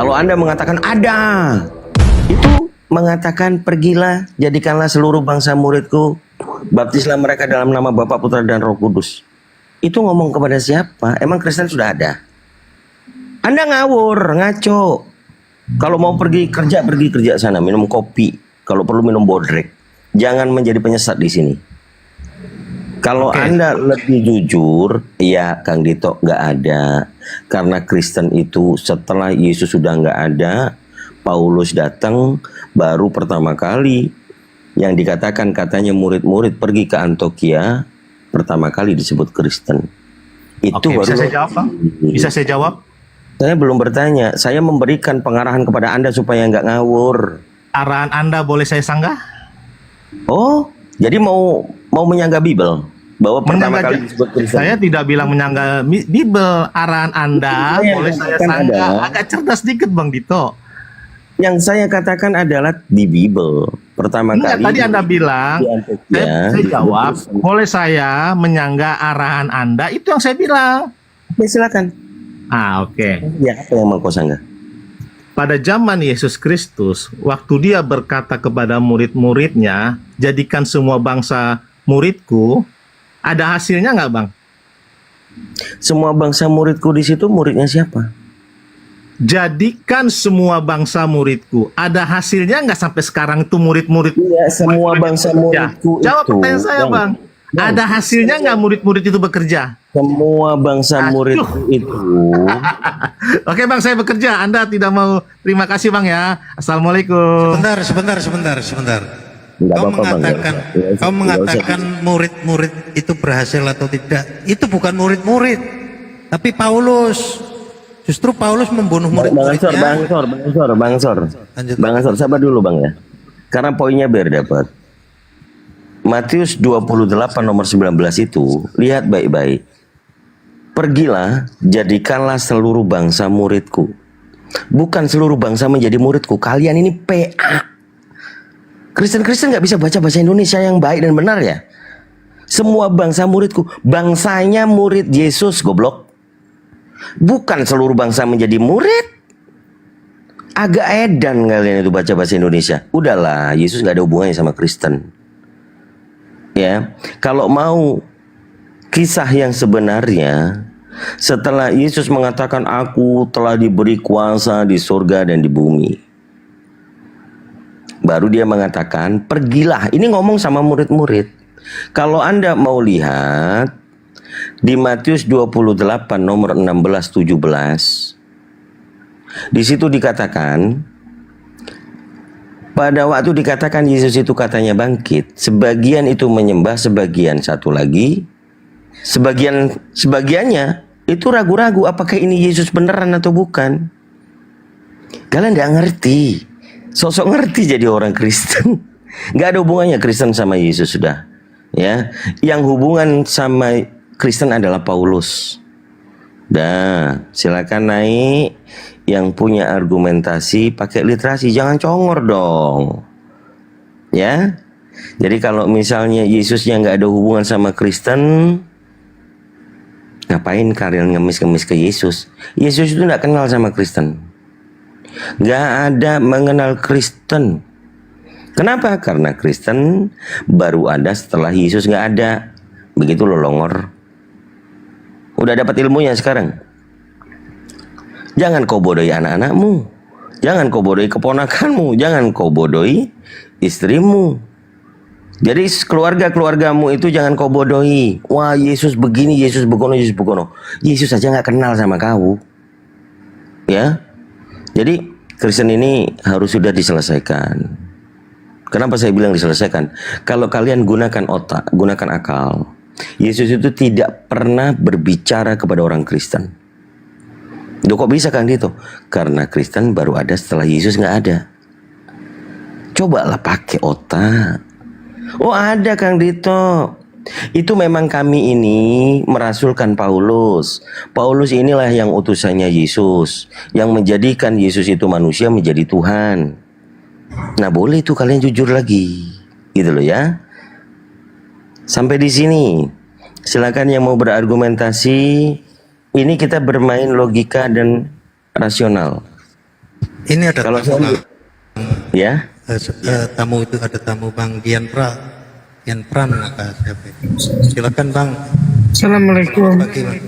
Kalau Anda mengatakan ada, itu mengatakan pergilah, jadikanlah seluruh bangsa muridku, baptislah mereka dalam nama Bapa, Putra, dan Roh Kudus. Itu ngomong kepada siapa? Emang Kristen sudah ada? Anda ngawur, ngaco. Kalau mau pergi kerja sana, minum kopi. Kalau perlu minum bodrek. Jangan menjadi penyesat di sini. Kalau Anda lebih jujur, ya Kang Dito nggak ada. Karena Kristen itu setelah Yesus sudah nggak ada, Paulus datang, baru pertama kali yang dikatakan katanya murid-murid pergi ke Antioquia, pertama kali disebut Kristen. Itu baru. Bisa saya jawab, Bang? Bisa saya jawab? Saya belum bertanya. Saya memberikan pengarahan kepada Anda supaya nggak ngawur. Arahan Anda boleh saya sanggah? Oh, jadi mau menyanggah Bible bahwa pertama Menyanggah, kali disebut Kristen. saya tidak bilang menyanggah Bible. Arahan Anda boleh saya sanggah. Agak cerdas sedikit, Bang Dito. Yang saya katakan adalah di Bible. Pertama kali. Tadi Anda bilang, saya jawab, boleh saya menyanggah arahan Anda? Itu yang saya bilang. Oke, silakan. Oke. Ya, apa yang mau kau sanggah? Pada zaman Yesus Kristus, waktu dia berkata kepada murid-muridnya, jadikan semua bangsa muridku, ada hasilnya nggak, Bang? Semua bangsa muridku di situ, muridnya siapa? Jadikan semua bangsa muridku. Ada hasilnya nggak sampai sekarang itu murid-murid? Iya, semua bangsa muridku Jawab itu. pertanyaan saya, Bang. Ada hasilnya nggak murid-murid itu bekerja? Semua bangsa muridku itu. Oke, Bang, saya bekerja. Anda tidak mau. Terima kasih, Bang, ya. Assalamualaikum. Sebentar. Enggak Kau apa-apa, Bang. mengatakan, Ya, kau mengatakan murid-murid itu berhasil atau tidak? Itu bukan murid-murid, tapi Paulus. Justru Paulus membunuh murid-muridnya. Bang Sor. Bang Sor, sabar dulu, Bang, ya. Karena poinnya biar dapat. Matius 28 nomor 19 itu, lihat baik-baik. Pergilah, jadikanlah seluruh bangsa muridku. Bukan seluruh bangsa menjadi muridku. Kalian ini PA. Kristen-Kristen nggak bisa baca bahasa Indonesia yang baik dan benar ya. Semua bangsa muridku. Bangsanya murid Yesus, goblok. Bukan seluruh bangsa menjadi murid. Agak edan kalian itu baca bahasa Indonesia. Udahlah, Yesus nggak ada hubungannya sama Kristen. Ya, kalau mau kisah yang sebenarnya, setelah Yesus mengatakan aku telah diberi kuasa di surga dan di bumi, baru dia mengatakan pergilah. Ini ngomong sama murid-murid. Kalau Anda mau lihat di Matius 28 nomor 16-17, di situ dikatakan, pada waktu dikatakan Yesus itu katanya bangkit, sebagian itu menyembah, sebagian satu lagi, sebagiannya itu ragu-ragu apakah ini Yesus beneran atau bukan. Kalian nggak ngerti, sosok ngerti jadi orang Kristen. Nggak ada hubungannya Kristen sama Yesus sudah. Ya, yang hubungan sama Kristen adalah Paulus. Dah, silakan naik. Yang punya argumentasi pakai literasi, jangan congor dong. Ya. Jadi kalau misalnya Yesusnya nggak ada hubungan sama Kristen, ngapain kalian ngemis-ngemis ke Yesus? Yesus itu nggak kenal sama Kristen. Nggak ada mengenal Kristen. Kenapa? Karena Kristen baru ada setelah Yesus nggak ada. Begitu lo longor. Udah dapat ilmunya sekarang. Jangan kau bodohi anak-anakmu. Jangan kau bodohi keponakanmu. Jangan kau bodohi istrimu. Jadi keluarga-keluargamu itu jangan kau bodohi. Wah, Yesus begini, Yesus begono, Yesus begono. Yesus aja nggak kenal sama kau. Ya. Jadi Kristen ini harus sudah diselesaikan. Kenapa saya bilang diselesaikan? Kalau kalian gunakan otak, gunakan akal. Yesus itu tidak pernah berbicara kepada orang Kristen. Duh, kok bisa Kang Dito? Karena Kristen baru ada setelah Yesus nggak ada. Cobalah pakai otak. Oh, ada Kang Dito. Itu memang kami ini merasulkan Paulus. Paulus inilah yang utusannya Yesus, yang menjadikan Yesus itu manusia menjadi Tuhan. Nah, boleh itu kalian jujur lagi. Gitu loh ya. Sampai di sini. Silakan yang mau berargumentasi. Ini kita bermain logika dan rasional. Ini ada Kalau tamu, saya, Bang. ya, Tamu itu ada tamu Bang Dian Pran maka siapa itu? Silakan Bang. Assalamualaikum. Bagi Bang.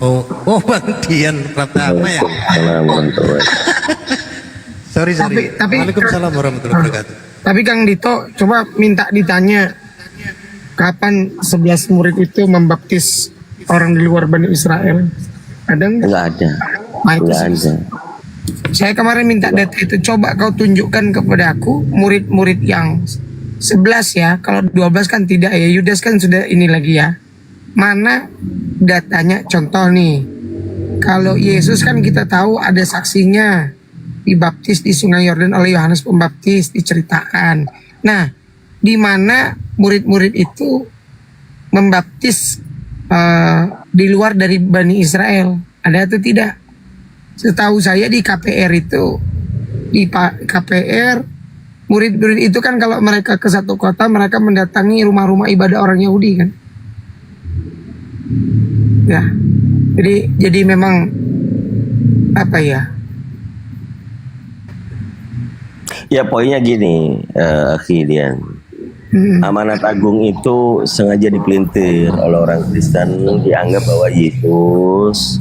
Oh Bang Dian Pratama ya. Assalamualaikum. Sorry. Tapi- Waalaikumsalam warahmatullahi wabarakatuh. Tapi Kang Dito, coba minta ditanya kapan 11 murid itu membaptis orang di luar Bani Israel? Ada nggak? Enggak ada. Nah, itu Enggak ada. saya kemarin minta data itu. Coba kau tunjukkan kepada aku murid-murid yang 11 ya. Kalau 12 kan tidak ya. Yudas kan sudah ini lagi ya. Mana datanya? Contoh nih. Kalau Yesus kan kita tahu ada saksinya. Dibaptis di Sungai Yordan oleh Yohanes Pembaptis, diceritakan. Nah, di mana murid-murid itu membaptis di luar dari Bani Israel? Ada atau tidak? Setahu saya di KPR itu, di KPR, murid-murid itu kan kalau mereka ke satu kota, mereka mendatangi rumah-rumah ibadah orang Yahudi kan. Ya, jadi memang apa ya? Ya poinnya gini, Akhi Dian. Amanat Agung itu sengaja dipelintir oleh orang Kristen, dianggap bahwa Yesus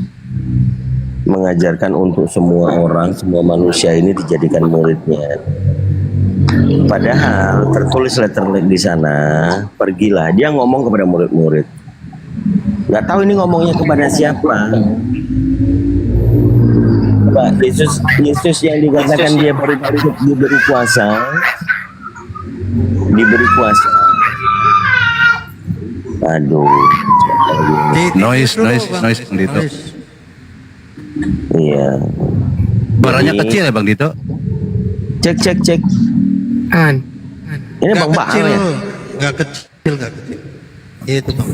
mengajarkan untuk semua orang, semua manusia ini dijadikan muridnya. Padahal tertulis letterlek di sana, pergilah. Dia ngomong kepada murid-murid. Nggak tahu ini ngomongnya kepada siapa. Pak, Yesus yang dikatakan dia baru-baru diberi kuasa, Aduh. Noise Bang Dito. Iya. Suaranya Jadi, kecil ya Bang Dito? Cek. An. Ini Bang Baal kecil, ya? nggak kecil. Itu Bang.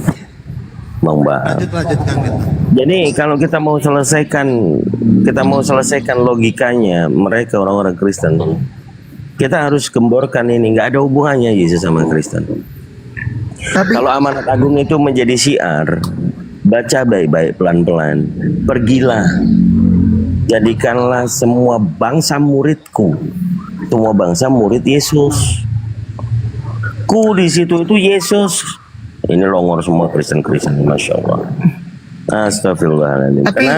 Bang Baal. Lanjut Kang Dito. Jadi kalau kita mau selesaikan logikanya mereka orang-orang Kristen, kita harus gemborkan ini, nggak ada hubungannya Yesus sama Kristen. Tapi Kalau amanat agung itu menjadi syiar, baca baik-baik pelan-pelan. Pergilah, jadikanlah semua bangsa muridku. Semua bangsa murid Yesus. Ku di situ itu Yesus. Ini longor semua Kristen-Kristen, masya Allah. Astagfirullahaladzim. Tapi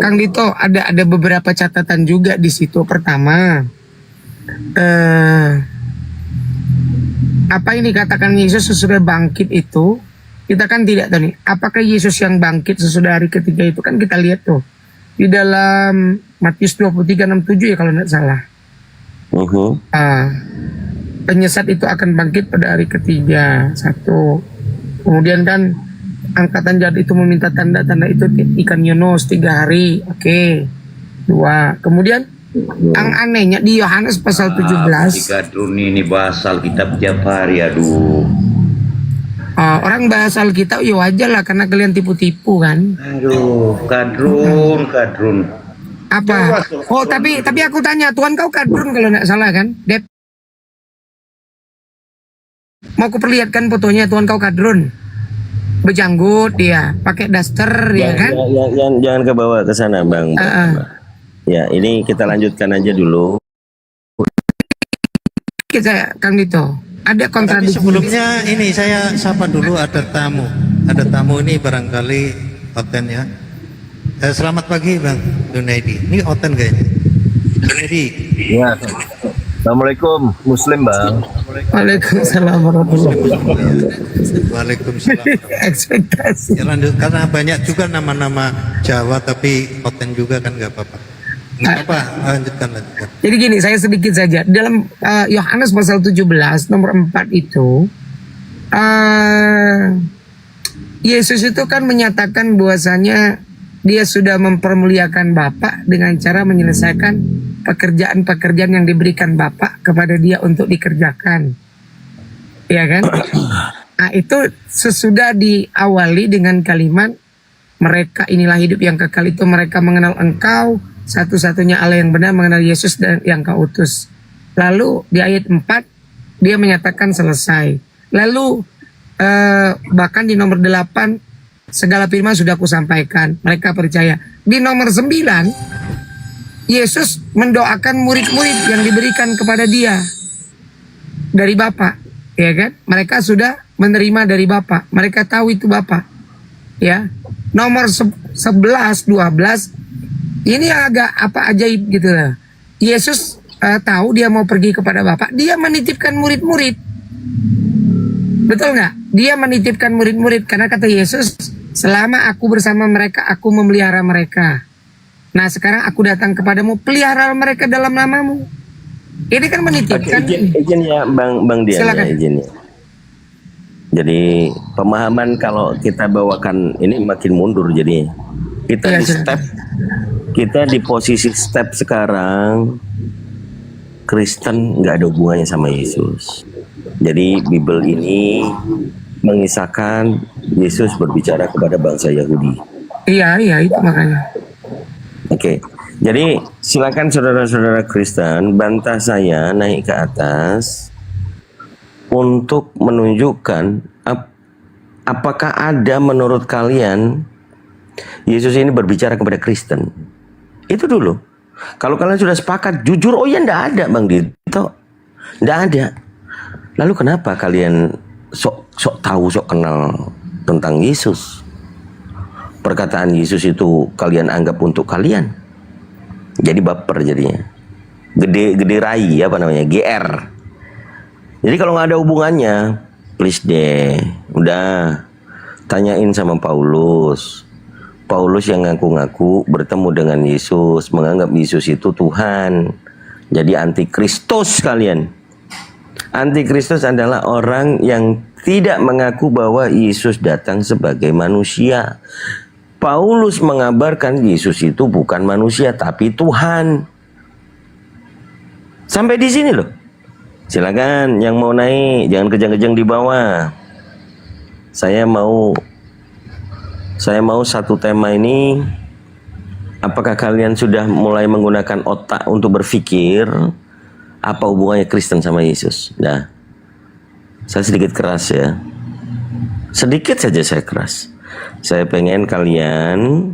Kang Dito ada beberapa catatan juga di situ. Pertama, apa yang dikatakan Yesus sesudah bangkit itu, kita kan tidak tahu nih. Apakah Yesus yang bangkit sesudah hari ketiga itu kan kita lihat tuh di dalam Matius 23:67 ya kalau tidak salah. Penyesat itu akan bangkit pada hari ketiga. Satu. Kemudian kan angkatan jahat itu meminta tanda-tanda itu ikan Yunus 3 hari. Oke. 2. Kemudian yang anehnya di Yohanes pasal 17. Kadrun ini bahas Alkitab tiap hari, aduh. Orang bahas Alkitab ya wajar lah karena kalian tipu-tipu kan. Aduh, kadrun. Apa? Oh tapi aku tanya, Tuhan kau kadrun kalau nggak salah kan? Dep. Mau kuperlihatkan fotonya Tuhan kau kadrun. Berjanggut dia, pakai daster ya kan? Jangan ke bawah ke sana, Bang. Ya, ini kita lanjutkan aja dulu. Kita Kang Dito, ada Tapi kontradiksi. sebelumnya ini saya sapa dulu, ada tamu. Ada tamu ini barangkali Oten ya. Selamat pagi Bang Junaidi. Ini Oten kayaknya. Junaidi. Ya. Assalamualaikum Muslim Bang. Waalaikumsalam warahmatullahi wabarakatuh. Waalaikumsalam. Ekspektasi. Ya lanjut, karena banyak juga nama-nama Jawa tapi Oten juga kan nggak apa-apa. Nggak apa, lanjutkan. Jadi gini, saya sedikit saja. Dalam Yohanes pasal 17 nomor 4 itu Yesus itu kan menyatakan bahwasanya dia sudah mempermuliakan Bapa dengan cara menyelesaikan pekerjaan-pekerjaan yang diberikan Bapa kepada dia untuk dikerjakan. Ya kan? Nah, itu sesudah diawali dengan kalimat mereka inilah hidup yang kekal, itu mereka mengenal Engkau satu-satunya Allah yang benar, mengenal Yesus dan yang Kau utus. Lalu di ayat 4 dia menyatakan selesai. Lalu bahkan di nomor 8 segala firman sudah kusampaikan, mereka percaya. Di nomor 9 Yesus mendoakan murid-murid yang diberikan kepada dia dari Bapa, ya kan? Mereka sudah menerima dari Bapa. Mereka tahu itu Bapa. Ya. Nomor 11, 12 ini yang agak ajaib gitu lah. Yesus tahu dia mau pergi kepada Bapa, dia menitipkan murid-murid. Betul nggak? Dia menitipkan murid-murid karena kata Yesus, selama aku bersama mereka, aku memelihara mereka. Nah sekarang aku datang kepadamu, pelihara mereka dalam namamu. Ini kan menitipkan. Izin ya Bang Dian, Silakan. ya, izin ya. Jadi pemahaman kalau kita bawakan ini makin mundur, jadi kita Iya, di step, kita di posisi step sekarang Kristen nggak ada hubungannya sama Yesus. Jadi Bible ini mengisahkan Yesus berbicara kepada bangsa Yahudi. Iya itu makanya. Oke, jadi silakan saudara-saudara Kristen bantah saya naik ke atas untuk menunjukkan apakah ada menurut kalian Yesus ini berbicara kepada Kristen. Itu dulu. Kalau kalian sudah sepakat, jujur, oh ya enggak ada Bang Dito. Enggak ada. Lalu kenapa kalian sok tahu, sok kenal tentang Yesus? Perkataan Yesus itu kalian anggap untuk kalian. Jadi baper jadinya. Gede rai, apa namanya? GR. Jadi kalau nggak ada hubungannya, please deh, udah tanyain sama Paulus. Paulus yang ngaku-ngaku bertemu dengan Yesus, menganggap Yesus itu Tuhan. Jadi antikristus kalian. Antikristus adalah orang yang tidak mengaku bahwa Yesus datang sebagai manusia. Paulus mengabarkan Yesus itu bukan manusia tapi Tuhan. Sampai di sini loh. Silakan yang mau naik, jangan kejang-kejang di bawah. Saya mau satu tema ini. Apakah kalian sudah mulai menggunakan otak untuk berpikir apa hubungannya Kristen sama Yesus? Nah, saya sedikit keras ya. Sedikit saja saya keras. Saya pengen kalian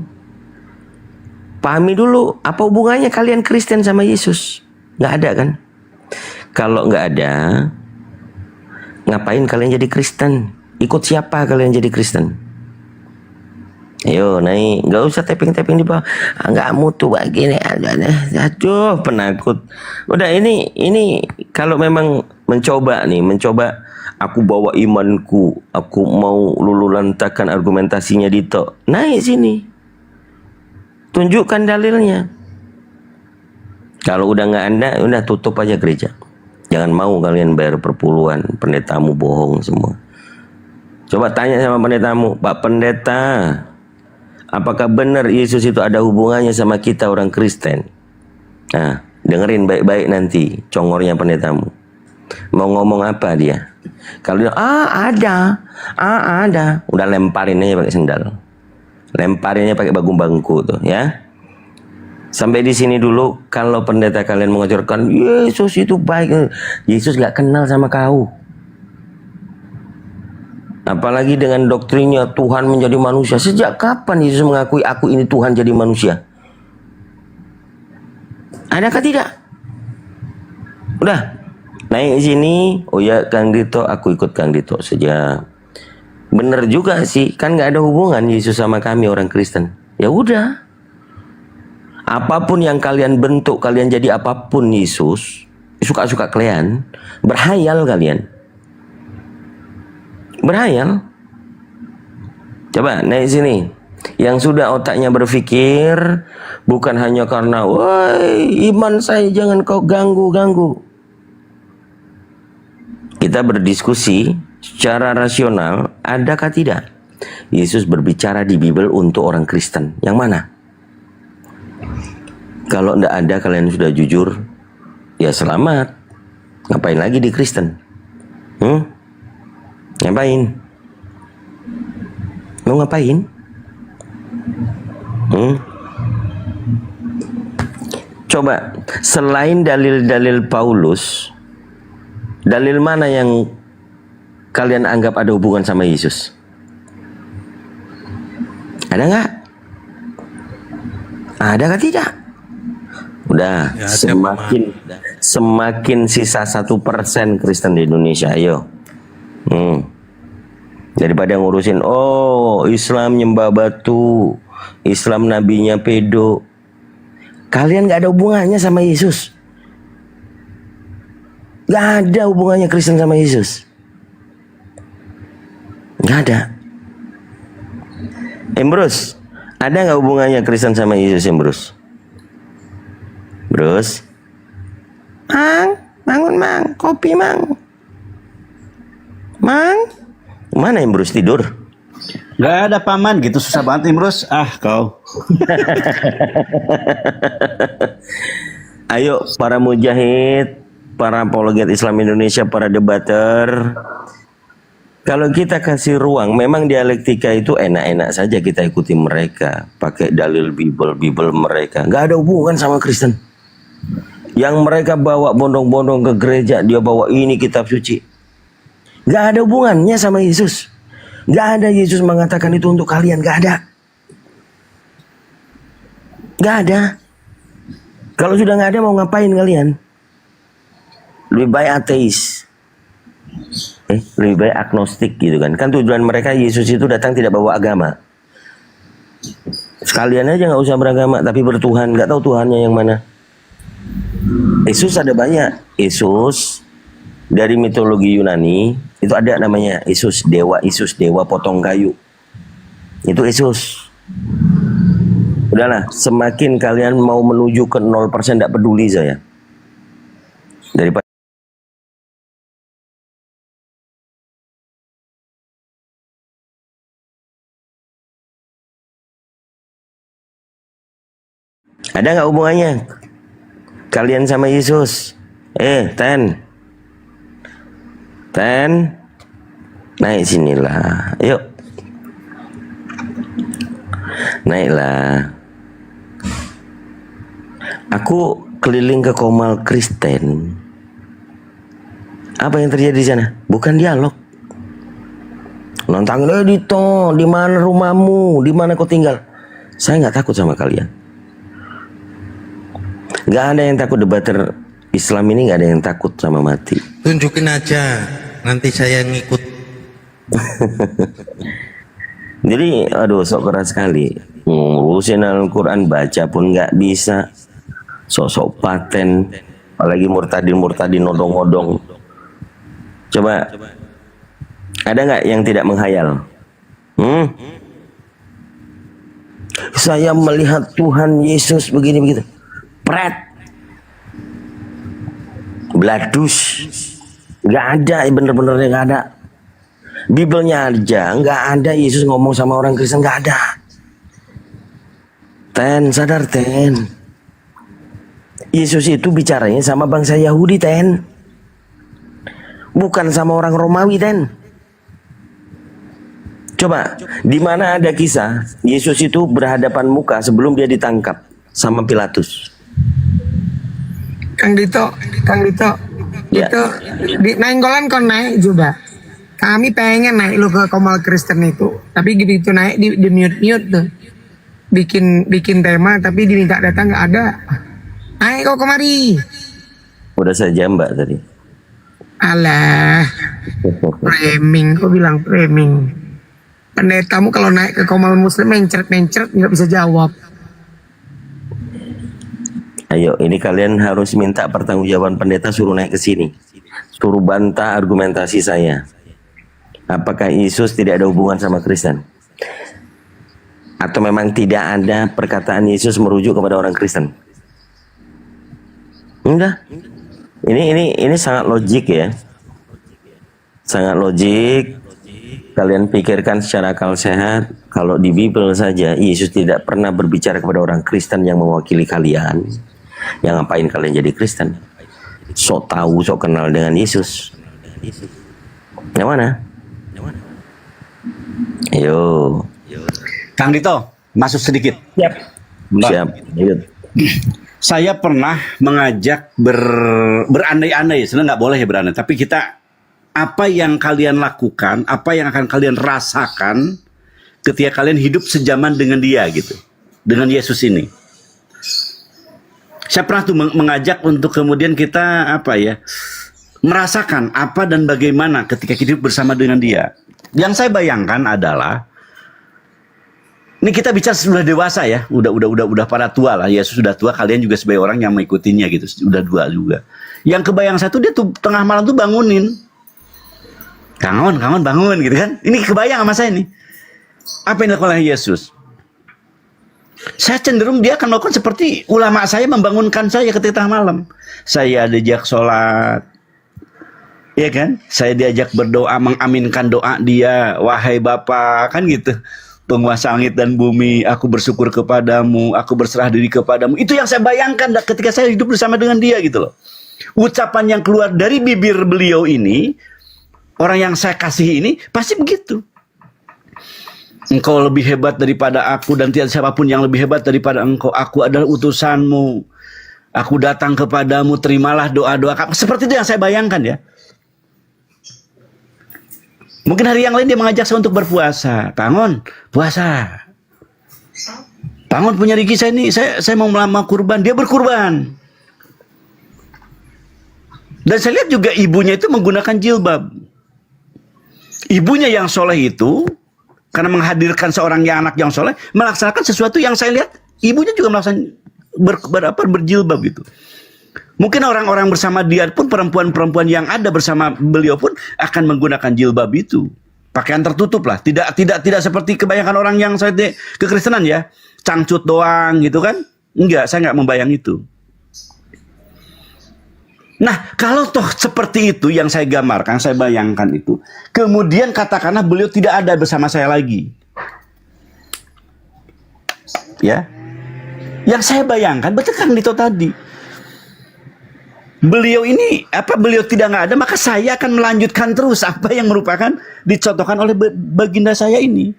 pahami dulu apa hubungannya kalian Kristen sama Yesus. Nggak ada kan? Kalau nggak ada, ngapain kalian jadi Kristen? Ikut siapa kalian jadi Kristen? Ayo naik, nggak usah tapping-tapping di bawah. Nggak mutu begini, aduh penakut. Udah ini kalau memang mencoba, aku bawa imanku, aku mau lululantakan argumentasinya Dito. Naik sini, tunjukkan dalilnya. Kalau udah nggak ada, udah tutup aja gereja. Jangan mau kalian bayar perpuluhan, pendetamu bohong semua. Coba tanya sama pendetamu, Pak Pendeta, apakah benar Yesus itu ada hubungannya sama kita orang Kristen? Nah, dengerin baik-baik nanti congornya pendetamu. Mau ngomong apa dia? Kalau dia, ada. Udah lemparin aja pakai sendal. Lemparinnya pakai bangku tuh ya. Sampai di sini dulu. Kalau pendeta kalian mengajarkan Yesus itu baik, Yesus gak kenal sama kau. Apalagi dengan doktrinnya Tuhan menjadi manusia. Sejak kapan Yesus mengakui aku ini Tuhan jadi manusia? Adakah tidak? Udah naik sini. Oh ya Kang Dito, aku ikut Kang Dito saja. Bener juga sih, kan gak ada hubungan Yesus sama kami orang Kristen. Ya udah. Apapun yang kalian bentuk, kalian jadi apapun Yesus, suka-suka kalian, berhayal kalian. Berhayal. Coba naik sini. Yang sudah otaknya berpikir, bukan hanya karena, woi iman saya jangan kau ganggu-ganggu. Kita berdiskusi secara rasional, adakah tidak Yesus berbicara di Bible untuk orang Kristen? Yang mana? Kalau tidak ada, kalian sudah jujur, ya selamat. Ngapain lagi di Kristen? Ngapain? Mau ngapain? Coba, selain dalil-dalil Paulus, dalil mana yang kalian anggap ada hubungan sama Yesus? Ada nggak? Ada nggak tidak? Udah, Ya, ada semakin sisa 1% Kristen di Indonesia. Ayo. Daripada ngurusin, oh Islam nyembah batu, Islam nabinya pedo. Kalian gak ada hubungannya sama Yesus. Gak ada hubungannya Kristen sama Yesus. Gak ada. Embrus, ada gak hubungannya Kristen sama Yesus, Embrus? Brus? Mang, bangun Mang, kopi Mang. Mang? Mana Embrus tidur? Gak ada paman gitu, susah banget Imrus. Ah kau. Ayo para mujahid, para apologet Islam Indonesia, para debater. Kalau kita kasih ruang, memang dialektika itu enak-enak saja kita ikuti mereka. Pakai dalil Bible mereka. Gak ada hubungan sama Kristen. Yang mereka bawa bondong-bondong ke gereja, dia bawa ini kitab suci. Gak ada hubungannya sama Yesus. Gak ada Yesus mengatakan itu untuk kalian. Gak ada. Gak ada. Kalau sudah gak ada, mau ngapain kalian? Lebih baik ateis. Lebih baik agnostik gitu kan. Kan tujuan mereka Yesus itu datang tidak bawa agama. Sekalian aja gak usah beragama, tapi bertuhan. Gak tahu Tuhannya yang mana. Yesus ada banyak. Yesus dari mitologi Yunani itu ada namanya Yesus dewa potong kayu. Itu Yesus. Udahlah, semakin kalian mau menuju ke 0% tidak peduli saya. Daripada ada nggak hubungannya kalian sama Yesus? Ten, naik sinilah, yuk, naiklah. Aku keliling ke Komal Kristen. Apa yang terjadi di sana? Bukan dialog. Nantang Dito, di mana rumahmu? Di mana kau tinggal? Saya nggak takut sama kalian. Nggak ada yang takut debater Islam ini, nggak ada yang takut sama mati. Tunjukin aja, nanti saya ngikut. Jadi, aduh, sok keras sekali. Ngurusin Al-Quran, baca pun nggak bisa. Sok-sok paten, apalagi murtadin nodong-nodong. Coba, ada nggak yang tidak menghayal? Saya melihat Tuhan Yesus begini begitu. Pret, bladus, nggak ada, bener-benernya nggak ada. Bibelnya aja nggak ada Yesus ngomong sama orang Kristen, nggak ada. Sadar Yesus itu bicaranya sama bangsa Yahudi, bukan sama orang Romawi, Coba, di mana ada kisah Yesus itu berhadapan muka sebelum dia ditangkap sama Pilatus? Kang Dito, Ya. itu di Nainggolan kon naik juga. Kami pengen naik lo ke Komal Kristen itu, tapi gitu naik di mute tuh, bikin tema tapi diminta datang nggak ada. Naik kau kemari. Udah saja Mbak tadi. Alah, framing, kau bilang framing. Pendetamu kalau naik ke Komal Muslim mencret nggak bisa jawab. Ayo, ini kalian harus minta pertanggungjawaban pendeta, suruh naik ke sini. Suruh bantah argumentasi saya. Apakah Yesus tidak ada hubungan sama Kristen? Atau memang tidak ada perkataan Yesus merujuk kepada orang Kristen? Enggak. Ini sangat logik ya. Sangat logik. Kalian pikirkan secara akal sehat. Kalau di Bible saja Yesus tidak pernah berbicara kepada orang Kristen yang mewakili kalian. Yang ngapain kalian jadi Kristen? Sok tahu, sok kenal dengan Yesus. Yang mana? Ayo. Kang Dito, masuk sedikit. Mbak. Siap. Ayo. Saya pernah mengajak berandai-andai, sebenarnya nggak boleh ya berandai, tapi kita, apa yang kalian lakukan, apa yang akan kalian rasakan ketika kalian hidup sejaman dengan dia gitu, dengan Yesus ini. Saya pernah tuh mengajak untuk kemudian kita merasakan apa dan bagaimana ketika hidup bersama dengan dia. Yang saya bayangkan adalah, ini kita bicara sudah dewasa ya, udah para tua lah. Yesus sudah tua, kalian juga sebagai orang yang mengikutinya gitu, udah tua juga. Yang kebayang saya tuh dia tuh tengah malam tuh bangunin, kangen bangun gitu kan. Ini kebayang sama saya nih. Apa yang dilakukan oleh Yesus? Saya cenderung dia akan melakukan seperti ulama saya membangunkan saya ketika tengah malam. Saya diajak sholat, ya kan? Saya diajak berdoa, mengaminkan doa dia. Wahai Bapa, kan gitu. Penguasa langit dan bumi, aku bersyukur kepadamu, aku berserah diri kepadamu. Itu yang saya bayangkan ketika saya hidup bersama dengan dia gitu loh. Ucapan yang keluar dari bibir beliau ini, orang yang saya kasihi ini, pasti begitu. Engkau lebih hebat daripada aku dan tiada siapapun yang lebih hebat daripada engkau. Aku adalah utusanmu. Aku datang kepadamu, terimalah doa-doa kamu. Seperti itu yang saya bayangkan ya. Mungkin hari yang lain dia mengajak saya untuk berpuasa. Tangon, puasa. Tangon punya Riki saya ini, saya mau melama kurban. Dia berkurban. Dan saya lihat juga ibunya itu menggunakan jilbab. Ibunya yang soleh itu, karena menghadirkan seorang anak yang soleh, melaksanakan sesuatu yang saya lihat ibunya juga melaksanakan berjilbab gitu. Mungkin orang-orang bersama dia pun, perempuan-perempuan yang ada bersama beliau pun akan menggunakan jilbab itu, pakaian tertutup lah, tidak seperti kebanyakan orang yang saya kekristenan ya, cangcut doang gitu kan. Enggak, saya nggak membayang itu. Nah, kalau toh seperti itu yang saya gambarkan, saya bayangkan itu, kemudian katakanlah beliau tidak ada bersama saya lagi. Ya. Yang saya bayangkan, betul kan Dito tadi. Beliau ini, beliau nggak ada, maka saya akan melanjutkan terus apa yang merupakan dicontohkan oleh baginda saya ini.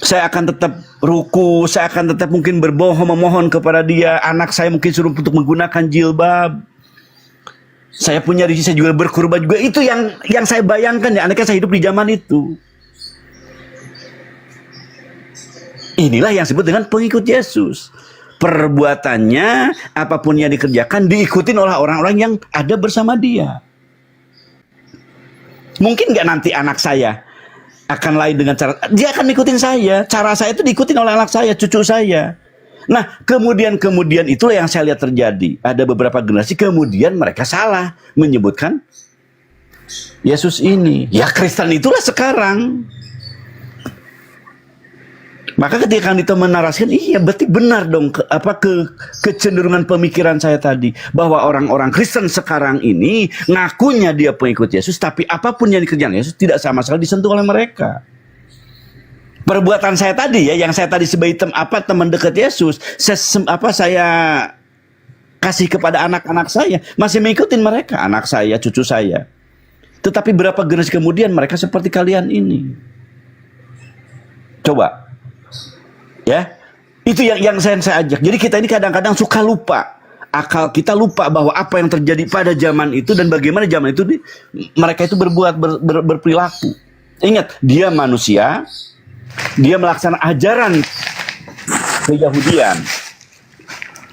Saya akan tetap ruku, saya akan tetap mungkin berbohong, memohon kepada dia. Anak saya mungkin suruh untuk menggunakan jilbab. Saya punya Riki, saya juga berkurban juga. Itu yang saya bayangkan ya, anaknya saya hidup di zaman itu. Inilah yang disebut dengan pengikut Yesus. Perbuatannya, apapun yang dikerjakan, diikutin oleh orang-orang yang ada bersama dia. Mungkin nggak nanti anak saya akan lain dengan cara, dia akan ikutin saya. Cara saya itu diikutin oleh anak saya, cucu saya. Nah, kemudian itulah yang saya lihat terjadi. Ada beberapa generasi, kemudian mereka salah menyebutkan Yesus ini. Ya, Kristen itulah sekarang. Maka ketika Kang Dito menarasikan, iya berarti benar dong kecenderungan pemikiran saya tadi, bahwa orang-orang Kristen sekarang ini ngakunya dia pengikut Yesus, tapi apapun yang dikerjakan Yesus tidak sama sekali disentuh oleh mereka. Perbuatan saya tadi ya, yang saya tadi sebagai teman dekat Yesus, saya kasih kepada anak-anak saya, masih mengikutin mereka, anak saya, cucu saya. Tetapi berapa generasi kemudian mereka seperti kalian ini. Coba. Ya, itu yang saya ajak. Jadi kita ini kadang-kadang suka lupa. Akal kita lupa bahwa apa yang terjadi pada zaman itu dan bagaimana zaman itu mereka itu berperilaku. Ingat, dia manusia, dia melaksanakan ajaran keyahudian.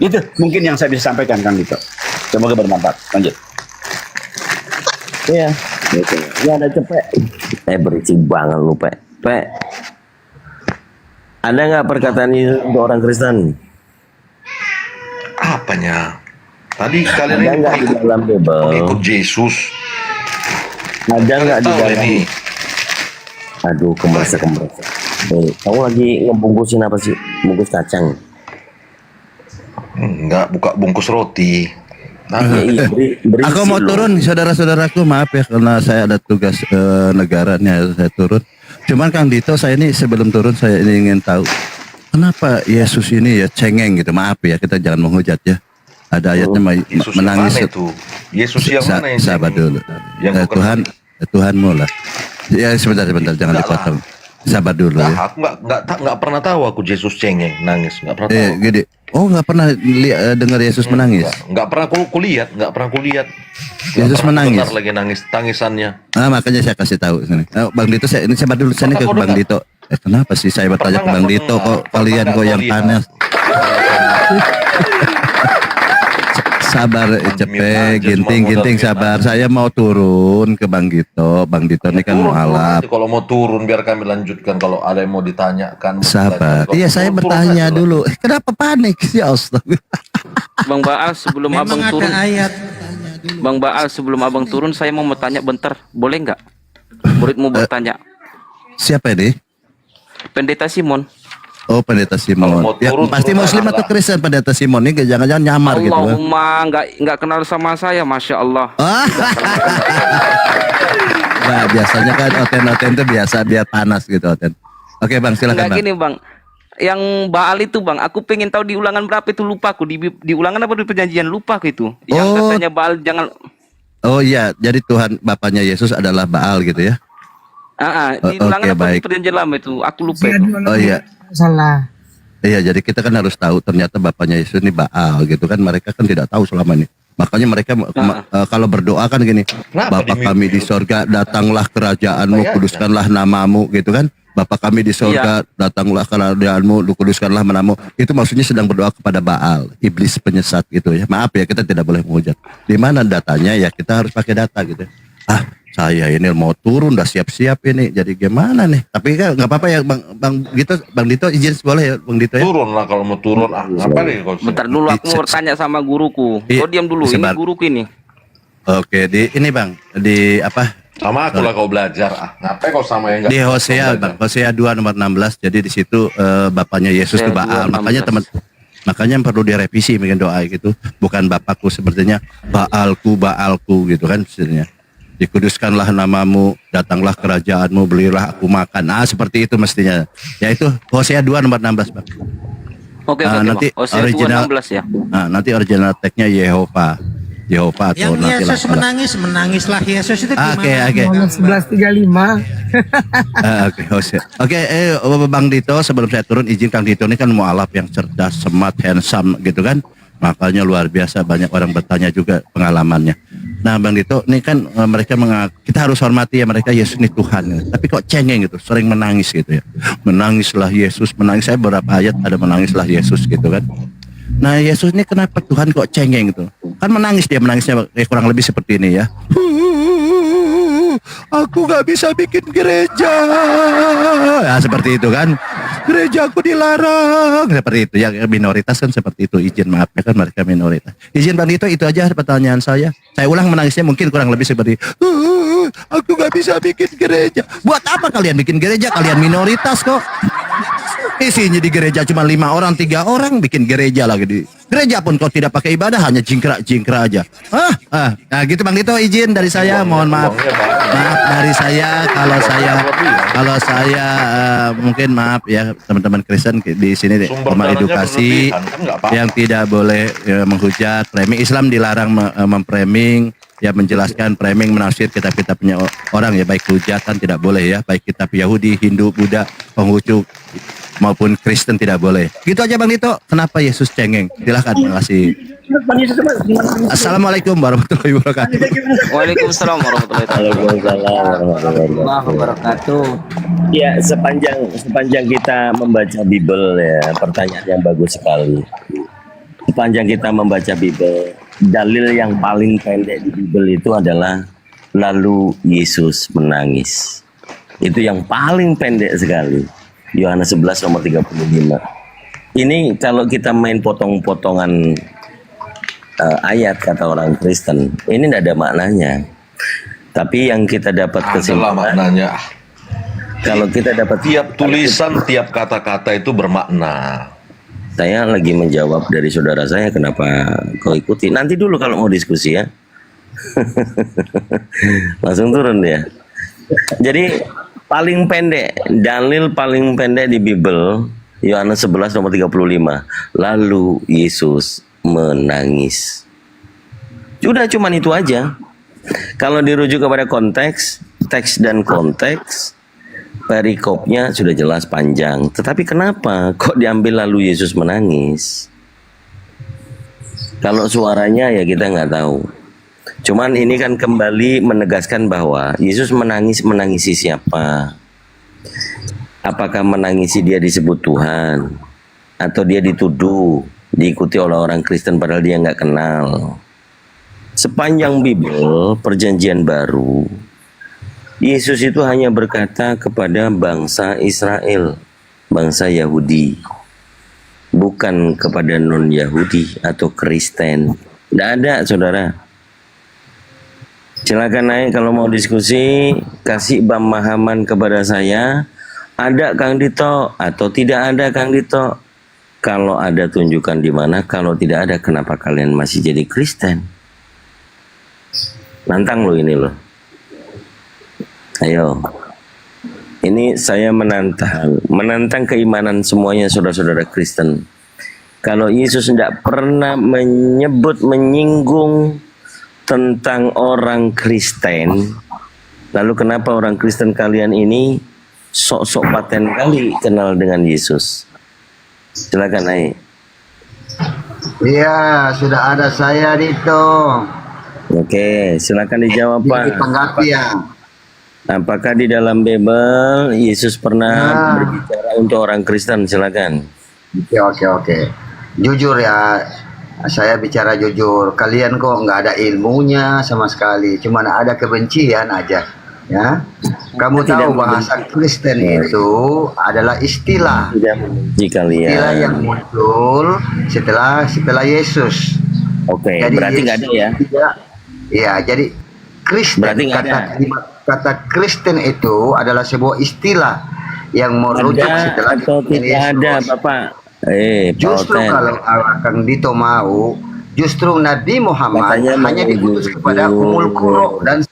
Itu mungkin yang saya bisa sampaikan, Kang Dito. Semoga bermanfaat. Lanjut. Iya, ya ada cepet. Berisik banget lu, Pe. Ada nggak perkataan ini untuk orang Kristen? Apanya? Tadi kalian Ada ini nggak di dalam Bible? pengikut Yesus. Ada nggak di Tahu dalam? ini. Aduh, kemerasa. Kamu lagi ngebungkusin apa sih? Bungkus kacang. Enggak, buka bungkus roti. Nah, Iya, berisi Aku mau loh. turun, saudara-saudaraku, maaf ya karena saya ada tugas negaranya, saya turun. Cuman Kang Dito, saya ini sebelum turun saya ini ingin tahu kenapa Yesus ini ya cengeng gitu. Maaf ya, kita jangan menghujat ya. Ada ayatnya Yesus menangis. yang mana itu? Yesus yang mana yang Sahabat dulu. Yang bukan Tuhan, Tuhanmu lah. Ya sebentar, jangan Enggak lah. dipotong. Sabar dulu Nah, ya. aku nggak pernah tahu aku Yesus cengeng nangis, nggak pernah tahu. Gini. Oh, nggak pernah dengar Yesus menangis. Nggak pernah kulihat, nggak pernah kulihat. Yesus menangis. Benar lagi nangis tangisannya. Ah, makanya saya kasih tahu sini. Bang Dito, ini sabar dulu, saya ini ke Pernah kau Bang dengar? Dito. Kenapa sih saya bertanya ke Pernah Bang nggak Dito kau kok dengar? kalian Pernah kok nggak yang kau lihat? panas? Sabar Cepe, aja, Ginting, cuma Ginting modal sabar. Saya mau turun ke Bang Dito. Bang Dito ini kan Turun mualaf. aja, kalau mau turun biar kami lanjutkan. Kalau ada yang mau ditanyakan, Sabar. Kalau Iya, saya turun bertanya aja lah. dulu. Kenapa panik sih, astaga? Bang Baal sebelum Memang abang ada turun, ayat. Bang Baal sebelum abang turun saya mau bertanya bentar, boleh nggak? Muridmu bertanya. Siapa ini? Pendeta Simon. Oh, Pendeta Kalau Simon. mau Ya, turun, pasti turun Muslim aja atau lah. Kristen Pendeta Simon ini jangan-jangan nyamar gitu. Bang. Allahumma nggak kenal sama saya, masya Allah. Ah. Nah, biasanya kan Oten itu biasa biar panas gitu Oten. Oke Bang, silakan Nggak Bang. gini bang, yang Baal itu bang, aku pengen tahu di ulangan berapa itu lupa aku di ulangan apa di perjanjian lupa aku itu. Yang Oh. katanya Baal jangan. Oh iya, jadi Tuhan Bapaknya Yesus adalah Baal gitu ya. Di Oh, ulangan oke, apa di baik. perjanjian lama itu, aku lupa Hosea itu. 2:16. Oh iya. Salah. Iya, jadi kita kan harus tahu ternyata Bapaknya Yesus ini Baal gitu kan. Mereka kan tidak tahu selama ini. Makanya mereka kalau berdoa kan gini, Kenapa Bapa di- kami di sorga, datanglah kerajaanmu, Bayar, kuduskanlah namamu gitu kan. Bapa kami di sorga, datanglah kerajaanmu, kuduskanlah namamu. Itu maksudnya sedang berdoa kepada Baal, iblis penyesat gitu ya. Maaf ya, kita tidak boleh menghujat. Di mana datanya ya kita harus pakai data gitu. Ah, saya ini mau turun, udah siap-siap ini. Jadi gimana nih? Tapi kan nggak apa-apa ya, Bang Dito izin boleh ya, Bang Dito ya. Turun lah kalau mau turun. Apa nih kalau Bentar dulu aku mau bertanya sama guruku. Iya, Kau diam dulu, ini sebar. guruku ini. Oke, di ini Bang, di apa? sama aku lah kau belajar. Ngapain kau sama yang Di Hosea, Bang. Hosea 2 nomor 16. Jadi di situ bapaknya Yesus itu Hosea 2, Baal. Makanya 16. makanya perlu direvisi mungkin doa gitu. Bukan Bapakku sepertinya Baalku gitu kan sebenarnya. Dikuduskanlah namamu, datanglah kerajaanmu, belilah aku makan. Ah, seperti itu mestinya. Yaitu Hosea 2 nomor 16, Bang. Oke, Nanti Bang. Hosea original 2:16 ya. Nah, nanti original tag-nya Yehova atau Yang nanti Yesus lah. menangislah Yesus itu gimana? Oke. Yohanes 11:35. Oke, Hosea. Oke, Bang Dito, sebelum saya turun izin Kang Dito ini kan mualaf yang cerdas, smart, handsome gitu kan. Makanya luar biasa banyak orang bertanya juga pengalamannya. Nah, Bang Dito, ini kan mereka kita harus hormati ya mereka Yesus ini Tuhan. Ya. Tapi kok cengeng gitu, sering menangis gitu ya. Menangislah Yesus, menangis. Saya beberapa ayat ada menangislah Yesus gitu kan. Nah, Yesus ini kenapa Tuhan kok cengeng gitu? Kan menangisnya kurang lebih seperti ini ya. Aku gak bisa bikin gereja. Ya, seperti itu kan. Gereja aku dilarang. Seperti itu ya, minoritas kan seperti itu. Izin maaf ya kan mereka minoritas. Izin Bang Dito, itu aja pertanyaan saya. Saya ulang menangisnya mungkin kurang lebih seperti aku gak bisa bikin gereja. Buat apa kalian bikin gereja? Kalian minoritas kok. Isinya di gereja cuma 5 orang, 3 orang bikin gereja lagi di gereja pun kau tidak pakai ibadah, hanya jingkrak aja. Nah gitu Bang Dito, izin dari saya, mohon maaf. Maaf dari saya kalau saya mungkin maaf ya teman-teman Kristen di sini Sumber rumah dananya edukasi berlebihan, kan nggak apa-apa. yang tidak boleh menghujat framing. Islam dilarang memframing, ya menjelaskan framing menafsir kitab-kitab punya orang ya, baik hujatan tidak boleh ya, baik kitab Yahudi, Hindu, Buddha, Konghucu maupun Kristen tidak boleh. Gitu aja Bang Dito. Kenapa Yesus cengeng? Silahkan, makasih. Assalamualaikum warahmatullahi wabarakatuh. Waalaikumsalam warahmatullahi wabarakatuh. Ya, sepanjang kita membaca Bible ya, pertanyaan yang bagus sekali. Sepanjang kita membaca Bible, dalil yang paling pendek di Bible itu adalah lalu Yesus menangis. Itu yang paling pendek sekali. Yohanes 11 nomor 35. Ini kalau kita main potong-potongan ayat kata orang Kristen, ini tidak ada maknanya. Tapi yang kita dapat Adalah kesimpulan, maknanya. kalau kita dapat Tiap tulisan, tiap kata-kata itu bermakna. saya lagi menjawab dari saudara saya, kenapa kau ikuti? Nanti dulu kalau mau diskusi ya. Langsung turun dia. Jadi paling pendek, dalil paling pendek di Bible Yohanes 11 nomor 35. Lalu Yesus menangis. Sudah cuman itu aja. Kalau dirujuk kepada konteks, teks dan konteks, perikopnya sudah jelas panjang. Tetapi kenapa kok diambil lalu Yesus menangis? Kalau suaranya ya kita nggak tahu. Cuman ini kan kembali menegaskan bahwa Yesus menangisi siapa? Apakah menangisi dia disebut Tuhan? Atau dia dituduh diikuti oleh orang Kristen padahal dia nggak kenal. Sepanjang Bible Perjanjian Baru, Yesus itu hanya berkata kepada bangsa Israel, bangsa Yahudi, bukan kepada non-Yahudi atau Kristen. Tidak ada, saudara. Silakan naik kalau mau diskusi, kasih pemahaman kepada saya. Ada Kang Dito atau tidak ada Kang Dito? Kalau ada tunjukkan di mana, kalau tidak ada kenapa kalian masih jadi Kristen? Nantang lo ini loh. Ayo. Ini saya menantang keimanan semuanya saudara-saudara Kristen. Kalau Yesus tidak pernah menyinggung tentang orang Kristen, lalu kenapa orang Kristen kalian ini sok-sok paten kali kenal dengan Yesus? Silakan naik. Iya, sudah ada saya Dito. Oke, silakan dijawab Pak. Ini pengertian. Apakah di dalam Bible Yesus pernah berbicara untuk orang Kristen? Silakan. Oke. Jujur ya, saya bicara jujur. Kalian kok nggak ada ilmunya sama sekali. Cuma ada kebencian aja. Ya, kamu tahu bahasa Kristen itu adalah istilah. Istilah yang muncul setelah Yesus. Oke, berarti nggak ada ya? Iya, jadi Kristen, kata Kristen itu adalah sebuah istilah yang merujuk setelah atau tidak Yesus. Ada, Bapak. Justru kalau Kang Dito mau, justru Nabi Muhammad hanya diutus kepada Ummul Qura dan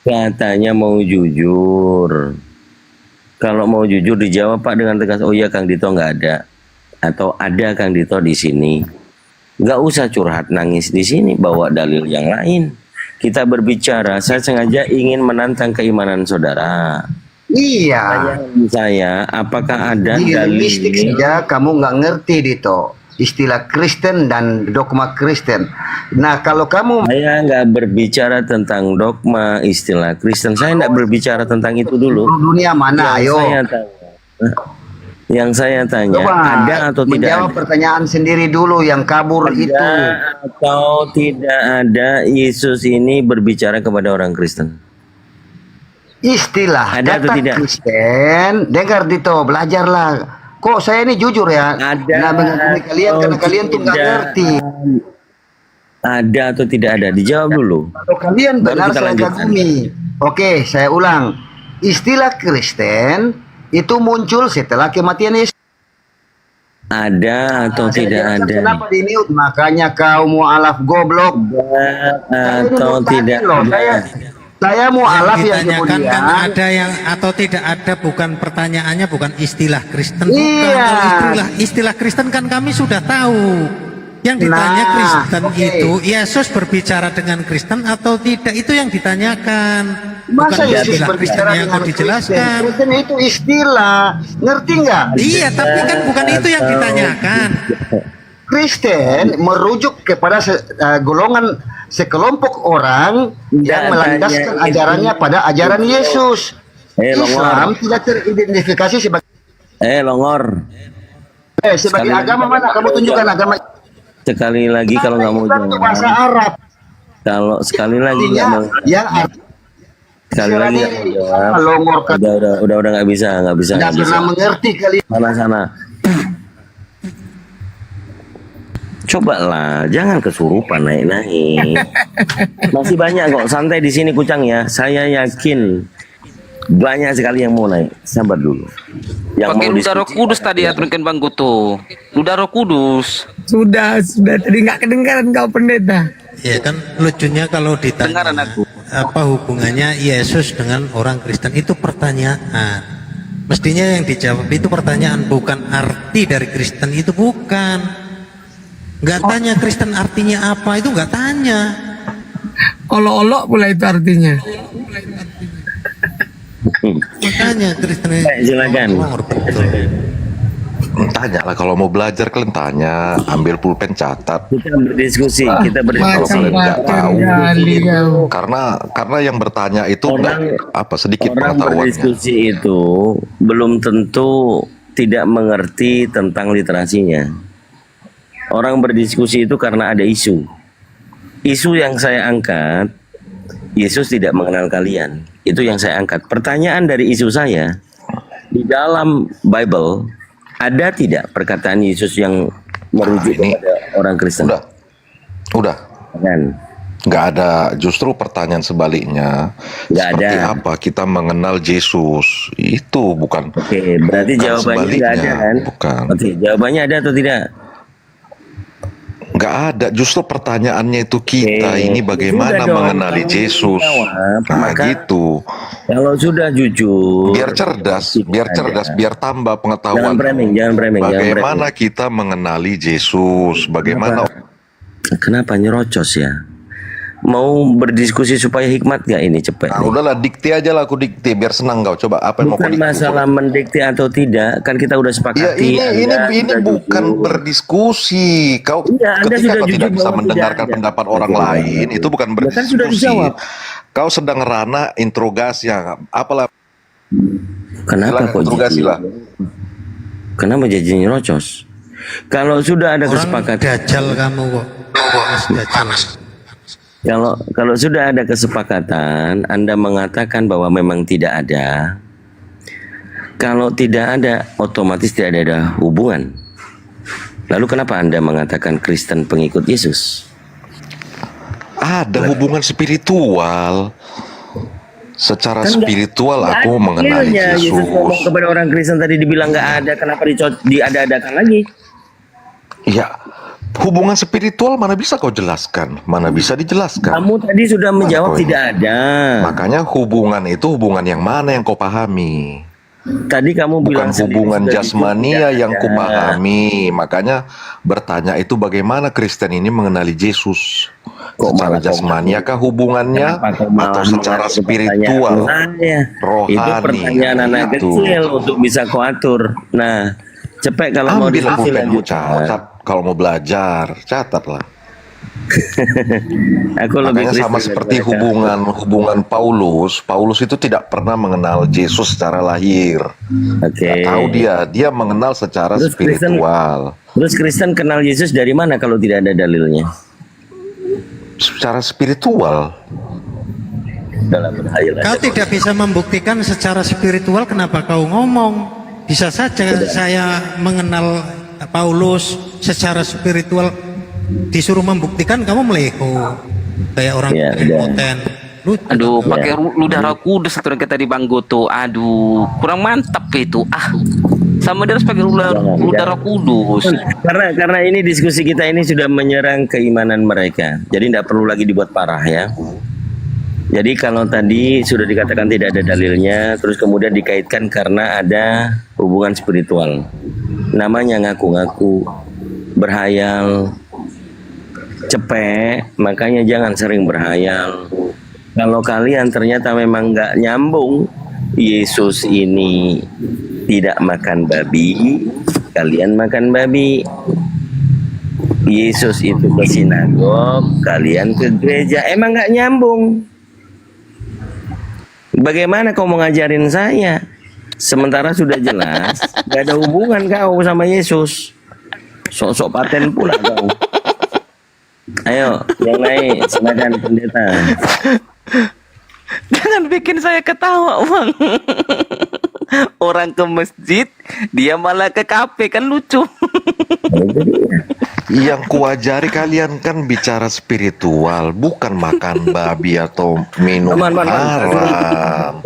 katanya mau jujur. Kalau mau jujur dijawab Pak dengan tegas. Oh iya Kang Dito nggak ada, atau ada Kang Dito di sini. Nggak usah curhat nangis di sini, bawa dalil yang lain. Kita berbicara. Saya sengaja ingin menantang keimanan saudara. Iya. Saya, apakah ada di dalil? linguistik saja kamu nggak ngerti Dito istilah Kristen dan dogma Kristen. Nah kalau kamu, saya nggak berbicara tentang dogma istilah Kristen. Saya nggak berbicara tentang itu dulu. Dunia mana? Ayo. Yang saya tanya, Coba ada atau tidak? Menjawab pertanyaan sendiri dulu yang kabur ada itu. Atau tidak ada Yesus ini berbicara kepada orang Kristen? Istilah ada atau kata tidak? Kristen, dengar Dito, belajarlah. Kok saya ini jujur ya? Ada nah, mengagumi kalian karena kalian tuh nggak ngerti. Ada atau tidak ada? Dijawab dulu. Kalau kalian benar saya kagumi. Oke, saya ulang. Istilah Kristen itu muncul setelah kematian Yesus. Ada atau tidak ada? Kenapa di mute? Makanya kau mualaf goblok. Atau tidak ada? Saya mualaf yang ditanyakan kemudian kan ada yang atau tidak ada, bukan pertanyaannya, bukan istilah Kristen. Iya. Bukan. Istilah Kristen kan kami sudah tahu. Yang ditanya Kristen itu Yesus berbicara dengan Kristen atau tidak, itu yang ditanyakan. Masa Bukan Yesus istilah berbicara Kristen yang dengan kau dijelaskan. Kristen itu istilah, ngerti nggak? Iya, tapi kan bukan itu yang ditanyakan. Kristen merujuk kepada golongan sekelompok orang yang melandaskan ajarannya pada ajaran Yesus. Islam tidak teridentifikasi sebagai Longor. sebagai agama mana? Kamu tunjukkan agama. Sekali lagi kalau nggak mau jawab. Bahasa Arab. Kalau sekali lagi nggak mau. Yang sekali lagi nggak mau jawab. Udah nggak bisa. Nggak pernah mengerti kalian. Sana. Coba lah, jangan kesurupan naik. Masih banyak kok, santai di sini Kucang ya. Saya yakin banyak sekali yang mau naik. Sabar dulu. Yang pakai mau ludah Roh Kudus tadi ya, mungkin Bang Goto. Ludah Roh Kudus. Sudah tadi nggak kedengaran kau pendeta. Ya kan lucunya kalau ditanya apa hubungannya Yesus dengan orang Kristen, itu pertanyaan. Mestinya yang dijawab itu pertanyaan, bukan arti dari Kristen itu, bukan. Nggak tanya Kristen artinya apa, itu nggak tanya. Olok-olok pula itu artinya. Makanya Kristen. Silakan. Tanya lah, kalau mau belajar kalian tanya, ambil pulpen catat. Kita berdiskusi. Kalau kalian nggak tahu, karena yang bertanya itu sedikit orang pengetahuannya. berdiskusi itu belum tentu tidak mengerti tentang literasinya. Orang berdiskusi itu karena ada isu. Isu yang saya angkat, Yesus tidak mengenal kalian. Itu yang saya angkat. Pertanyaan dari isu saya, di dalam Bible ada tidak perkataan Yesus yang merujuk kepada orang Kristen? Udah. Kan? Nggak ada, justru pertanyaan sebaliknya. Nggak seperti ada. apa kita mengenal Yesus? Itu bukan. Oke, berarti bukan jawabannya nggak ada sebaliknya, kan? bukan. Oke, jawabannya ada atau tidak? Nggak ada, justru pertanyaannya itu kita ini bagaimana Sudah dong, mengenali kamu Yesus. jawab, Nah maka gitu. kalau sudah jujur, Biar cerdas, biar tambah jangan pengetahuan. framing, jangan framing, jangan Bagaimana framing. kita mengenali Yesus? Bagaimana? Kenapa nyerocos ya? Mau berdiskusi supaya hikmat gak ini cepet? Nah, udahlah dikte aja lah, aku dikte biar senang kau. Coba apa yang mau kau Bukan dikte? masalah mendikte atau tidak, kan kita udah Ya sepakati. ini Anda bukan jujur. berdiskusi. Kau Iya, Anda ketika sudah kau jujur tidak bisa bahwa mendengarkan tidak ada. pendapat orang lain, itu bukan Ya kan sudah berdiskusi. dijawab. Kau sedang ranah interogasi, ya. Apalah? Kenapa Silakan kok interogasi jadi? lah. Kenapa jadi nyerocos? Kalau sudah ada Orang kesepakatan, dajal kamu kok. Mas dajal. kalau sudah ada kesepakatan, Anda mengatakan bahwa memang tidak ada. Kalau tidak ada, otomatis tidak ada hubungan. Lalu kenapa Anda mengatakan Kristen pengikut Yesus? Ada hubungan spiritual. Secara Kan nggak- spiritual nggak aku ada mengenali dalilnya. Yesus ngomong Yesus. kepada orang Kristen tadi dibilang nggak ada, kenapa diada-adakan lagi? Ya, hubungan spiritual mana bisa kau jelaskan? Mana bisa dijelaskan? Kamu tadi sudah menjawab Mana tidak ada. Makanya hubungan itu hubungan yang mana yang kau pahami? Tadi kamu bilang Bukan sendiri hubungan sudah jasmania tidak yang ada. kupahami. Makanya bertanya itu bagaimana Kristen ini mengenali Yesus? Kok Secara malah kau jasmania kah hubungannya Kenapa kau malah atau secara mengatur spiritual? pertanyaan saya? Itu Rohani, pertanyaan anak itu. kecil untuk bisa kau atur. Nah, cepet kalau mau Ambil diskusi pulpenmu, lanjut. catat. Kalau mau belajar, catatlah. Aku lebih Makanya sama Kristen seperti daripada hubungan Paulus. Paulus itu tidak pernah mengenal Yesus secara lahir. kamu. Oke. Nggak tahu dia mengenal secara Terus Kristen- spiritual. Terus Kristen kenal Yesus dari mana kalau tidak ada dalilnya? Secara spiritual. Dalam berhayal Kau tidak bisa membuktikan secara spiritual, kenapa kau ngomong? Bisa saja saya mengenal Paulus secara spiritual, disuruh membuktikan kamu meleho kayak orang Ya, impoten. Lucu. Aduh, Ya. pakai ludah kudus atau kita di Bang Goto. Aduh, kurang mantap itu. Sama dia harus pakai ludah kudus. Karena ini diskusi kita ini sudah menyerang keimanan mereka. Jadi tidak perlu lagi dibuat parah ya. Jadi kalau tadi sudah dikatakan tidak ada dalilnya, terus kemudian dikaitkan karena ada hubungan spiritual. Namanya ngaku-ngaku, berhayal, cepet, makanya jangan sering berhayal. Kalau kalian ternyata memang nggak nyambung, Yesus ini tidak makan babi, kalian makan babi. Yesus itu ke sinagog, kalian ke gereja, emang nggak nyambung. Bagaimana kau mau ngajarin saya? Sementara sudah jelas gak ada hubungan kau sama Yesus. Sok-sok paten pula kau. Ayo, yang lain, silakan pendeta. Jangan bikin saya ketawa, Bang. Orang ke masjid, dia malah ke kafe, kan lucu. Yang kuajari kalian kan bicara spiritual, bukan makan babi atau minum haram.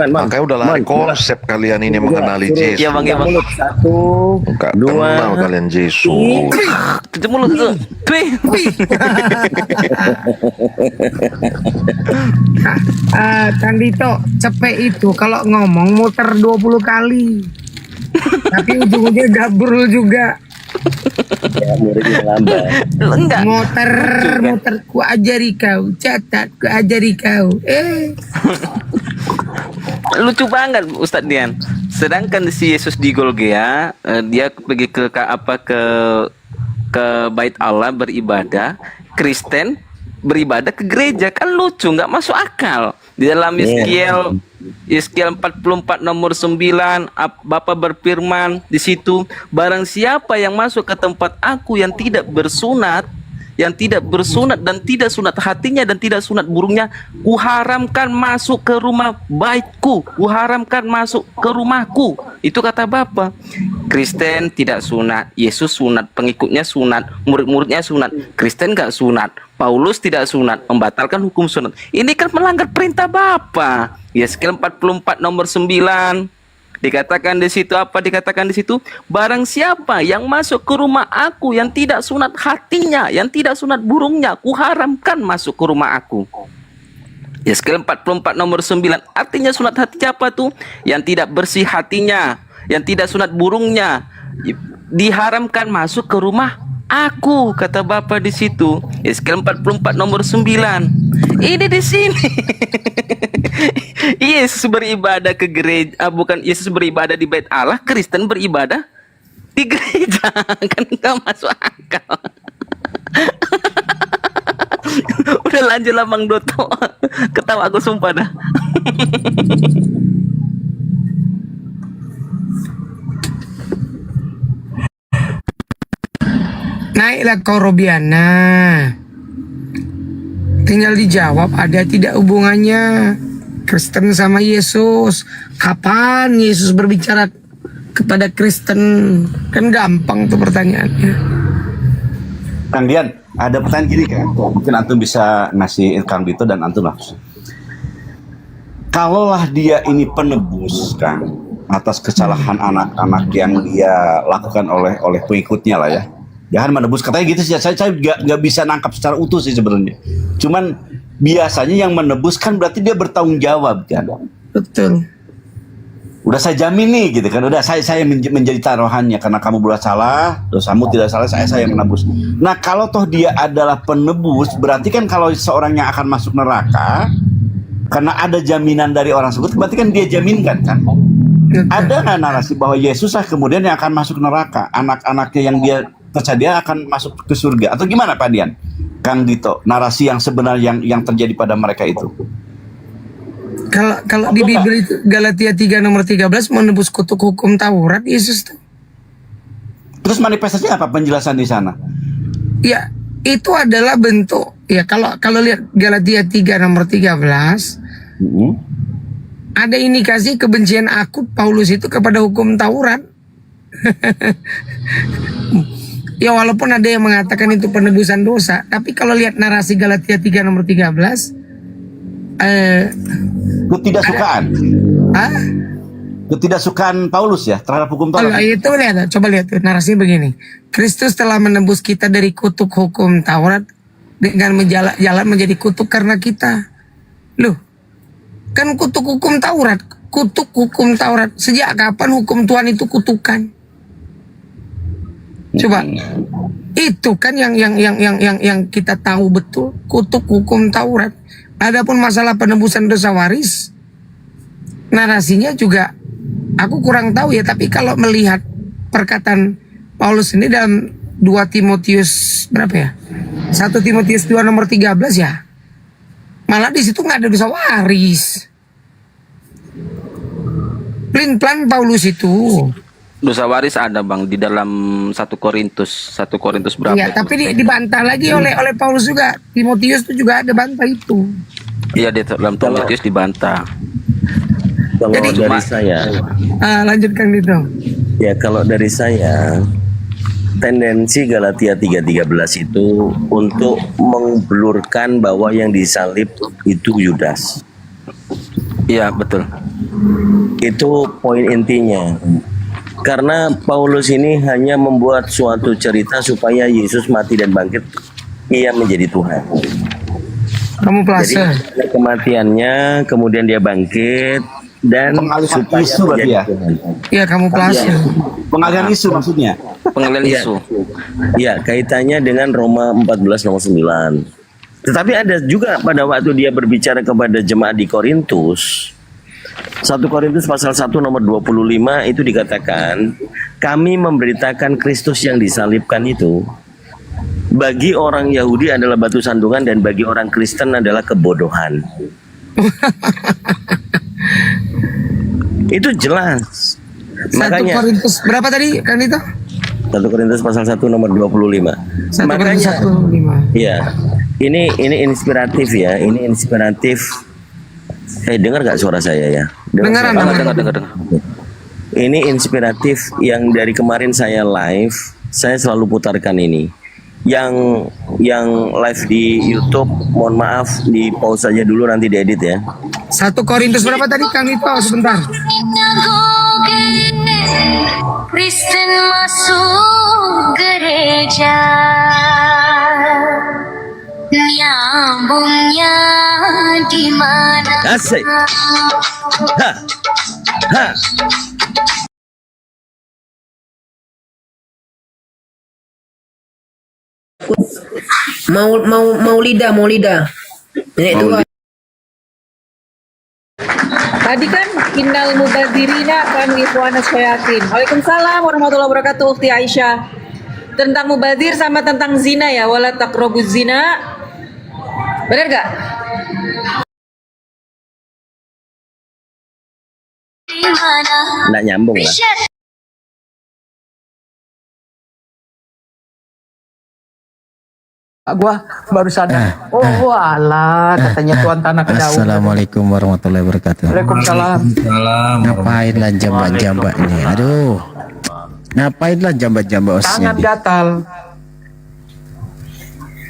Makanya udah lari konsep kalian ini mengenali Yesus. Ya, Bang, ya, Bang. Satu, Enggak dua, kenal kalian Yesus. Tutup mulut tuh. Kang Dito, cepet itu kalau ngomong muter 20 kali. Tapi ujung-ujungnya gabrul juga. ya muridnya lambat. Enggak. Muter, ku ajari kau, catat, ku ajari kau. Lucu banget Ustadz Dian. Sedangkan si Yesus di Golgea, dia pergi ke Bait Allah beribadah. Kristen beribadah ke gereja, kan lucu, nggak masuk akal. Di dalam Yeskiel Yeskiel 44 nomor 9, Bapa berfirman di situ, barang siapa yang masuk ke tempat aku yang tidak bersunat dan tidak sunat hatinya dan tidak sunat burungnya, kuharamkan masuk ke rumah baitku, kuharamkan masuk ke rumahku. Itu kata Bapa. Kristen tidak sunat, Yesus sunat, pengikutnya sunat, murid-muridnya sunat. Kristen gak sunat, Paulus tidak sunat, membatalkan hukum sunat. Ini kan melanggar perintah Bapa. Yeskiel 44 nomor 9. Dikatakan di situ apa? Dikatakan di situ, barang siapa yang masuk ke rumah aku yang tidak sunat hatinya, yang tidak sunat burungnya, kuharamkan masuk ke rumah aku. Yeskiel 44 nomor 9. Artinya sunat hati apa tuh? Yang tidak bersih hatinya, yang tidak sunat burungnya, diharamkan masuk ke rumah aku, kata Bapa di situ. Yeskiel 44 nomor 9. Ini di sini. Yesus beribadah ke gereja, bukan Yesus beribadah di bait Allah, Kristen beribadah di gereja. Kan nggak masuk akal. Udah lanjut lah Bang Doto. Ketawa aku sumpah dah. Naiklah kau Robiana. Tinggal dijawab ada tidak hubungannya Kristen sama Yesus. Kapan Yesus berbicara kepada Kristen? Kan gampang tuh pertanyaannya. Kang Dian, ada pertanyaan gini kan, mungkin antum bisa ngasih Kang Dito dan antum langsung. Kalaulah dia ini penebus kan atas kesalahan anak-anak yang dia lakukan oleh pengikutnya lah ya. Jangan menebus, katanya gitu sih. Saya nggak bisa nangkap secara utuh sih sebenarnya. Cuman biasanya yang menebus kan berarti dia bertanggung jawab kan. Betul. Udah saya jamin nih gitu kan. Udah saya menjadi taruhannya karena kamu berbuat salah, dosamu tidak salah, saya menebus. Nah kalau toh dia adalah penebus, berarti kan kalau seorang yang akan masuk neraka karena ada jaminan dari orang tersebut, berarti kan dia jaminkan kan. Ada nggak narasi bahwa Yesus lah kemudian yang akan masuk neraka, anak-anaknya yang dia percaya dia akan masuk ke surga, atau gimana Pak Dian? Kang Dito, narasi yang sebenarnya yang terjadi pada mereka itu. Kalau di Bibel itu Galatia 3 nomor 13 menebus kutuk hukum Taurat Yesus tuh. Terus manifestasinya apa penjelasan di sana? Ya, itu adalah bentuk. Ya kalau lihat Galatia 3 nomor 13 ada indikasi kebencian akut Paulus itu kepada hukum Taurat. Ya walaupun ada yang mengatakan itu penebusan dosa, tapi kalau lihat narasi Galatia 3 nomor 13 ketidaksukaan. Ketidaksukaan Paulus ya terhadap hukum Taurat. Itu lihat, coba lihat narasinya begini. Kristus telah menebus kita dari kutuk hukum Taurat dengan jalan menjadi kutuk karena kita. Loh, kan kutuk hukum Taurat, kutuk hukum Taurat. Sejak kapan hukum Tuhan itu kutukan? Coba, itu kan yang kita tahu betul, kutuk hukum Taurat. Adapun masalah penebusan dosa waris, narasinya juga aku kurang tahu ya. Tapi kalau melihat perkataan Paulus ini dalam 2 Timotius berapa ya? 1 Timotius 2 nomor 13 ya. Malah di situ nggak ada dosa waris. Plan Paulus itu. Dosa waris ada Bang di dalam 1 Korintus berapa? Iya, tapi dibantah lagi oleh Paulus juga. Timotius itu juga ada bantah itu. Iya, di dalam Timotius dibantah. Kalau Jadi, dari saya, lanjutkan itu. ya kalau dari saya, tendensi Galatia 3:13 itu untuk mengblurkan bahwa yang disalib itu Yudas. Iya, betul. Itu poin intinya. Karena Paulus ini hanya membuat suatu cerita supaya Yesus mati dan bangkit, ia menjadi Tuhan. Kamu Jadi plase. kematiannya, kemudian dia bangkit dan Pengalihan supaya isu berarti menjadi ya? Tuhan. Iya, kamu plase. Pengalihan isu maksudnya. Pengalihan Iya. isu. Ya, kaitannya dengan Roma 14 nomor 9. Tetapi ada juga pada waktu dia berbicara kepada jemaat di Korintus, 1 Korintus pasal 1 nomor 25 itu dikatakan, kami memberitakan Kristus yang disalibkan itu bagi orang Yahudi adalah batu sandungan dan bagi orang Kristen adalah kebodohan. Itu jelas. 1 Makanya Korintus berapa tadi kan itu? 1 Korintus pasal 1 nomor 25. 1 Korintus Makanya 1:5. ya, ini inspiratif ya, ini inspiratif. Dengar gak suara saya ya? Dengar. Ini inspiratif yang dari kemarin saya live, saya selalu putarkan ini. Yang live di YouTube, mohon maaf di pause saja dulu nanti diedit ya. 1 Korintus berapa tadi Kang Nito? Sebentar. Kristen masuk gereja, nyambungnya di mana? Asik. Ha. Ha. Maulida. Nenek tua. Tadi kan innal mubadzirina kan ikhwanas syayatin. Waalaikumsalam warahmatullahi wabarakatuh, Ukhti Aisyah. Tentang mubadzir sama tentang zina ya, wala taqrabuz zina. Benar gak? Nggak nyambung lah. Gua baru sadar. Alah, katanya tuan tanah ke daun. Assalamualaikum warahmatullahi wabarakatuh. Waalaikumsalam. Ngapain lah jambak-jambak ini? Aduh. Ngapain lah jambak-jambak osnya? Tangan gatal.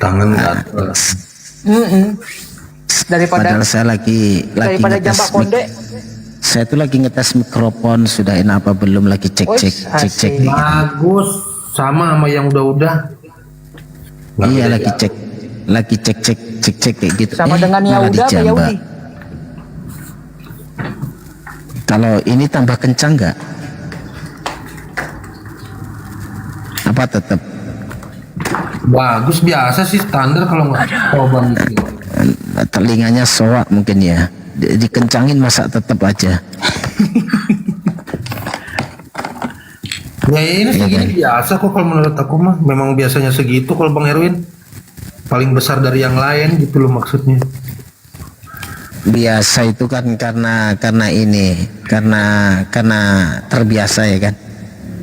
Tangan gatal. Padahal saya lagi daripada ngetes jambak konde. Saya tuh lagi ngetes mikrofon, sudah enak apa belum, lagi cek. Bagus, sama yang udah-udah. Iya, lagi cek kayak gitu. Sama dengan malah Yahuda apa dijambak. Yahudi? Kalau ini tambah kencang nggak? Apa tetap? Bagus, biasa sih, standar kalau nggak coba gitu. Telinganya soak mungkin ya. Dikencangin masa tetap aja. Ya ini segini biasa kok kalau menurut aku mah. Memang biasanya segitu kalau Bang Erwin. Paling besar dari yang lain gitu loh maksudnya. Biasa itu kan karena terbiasa ya kan.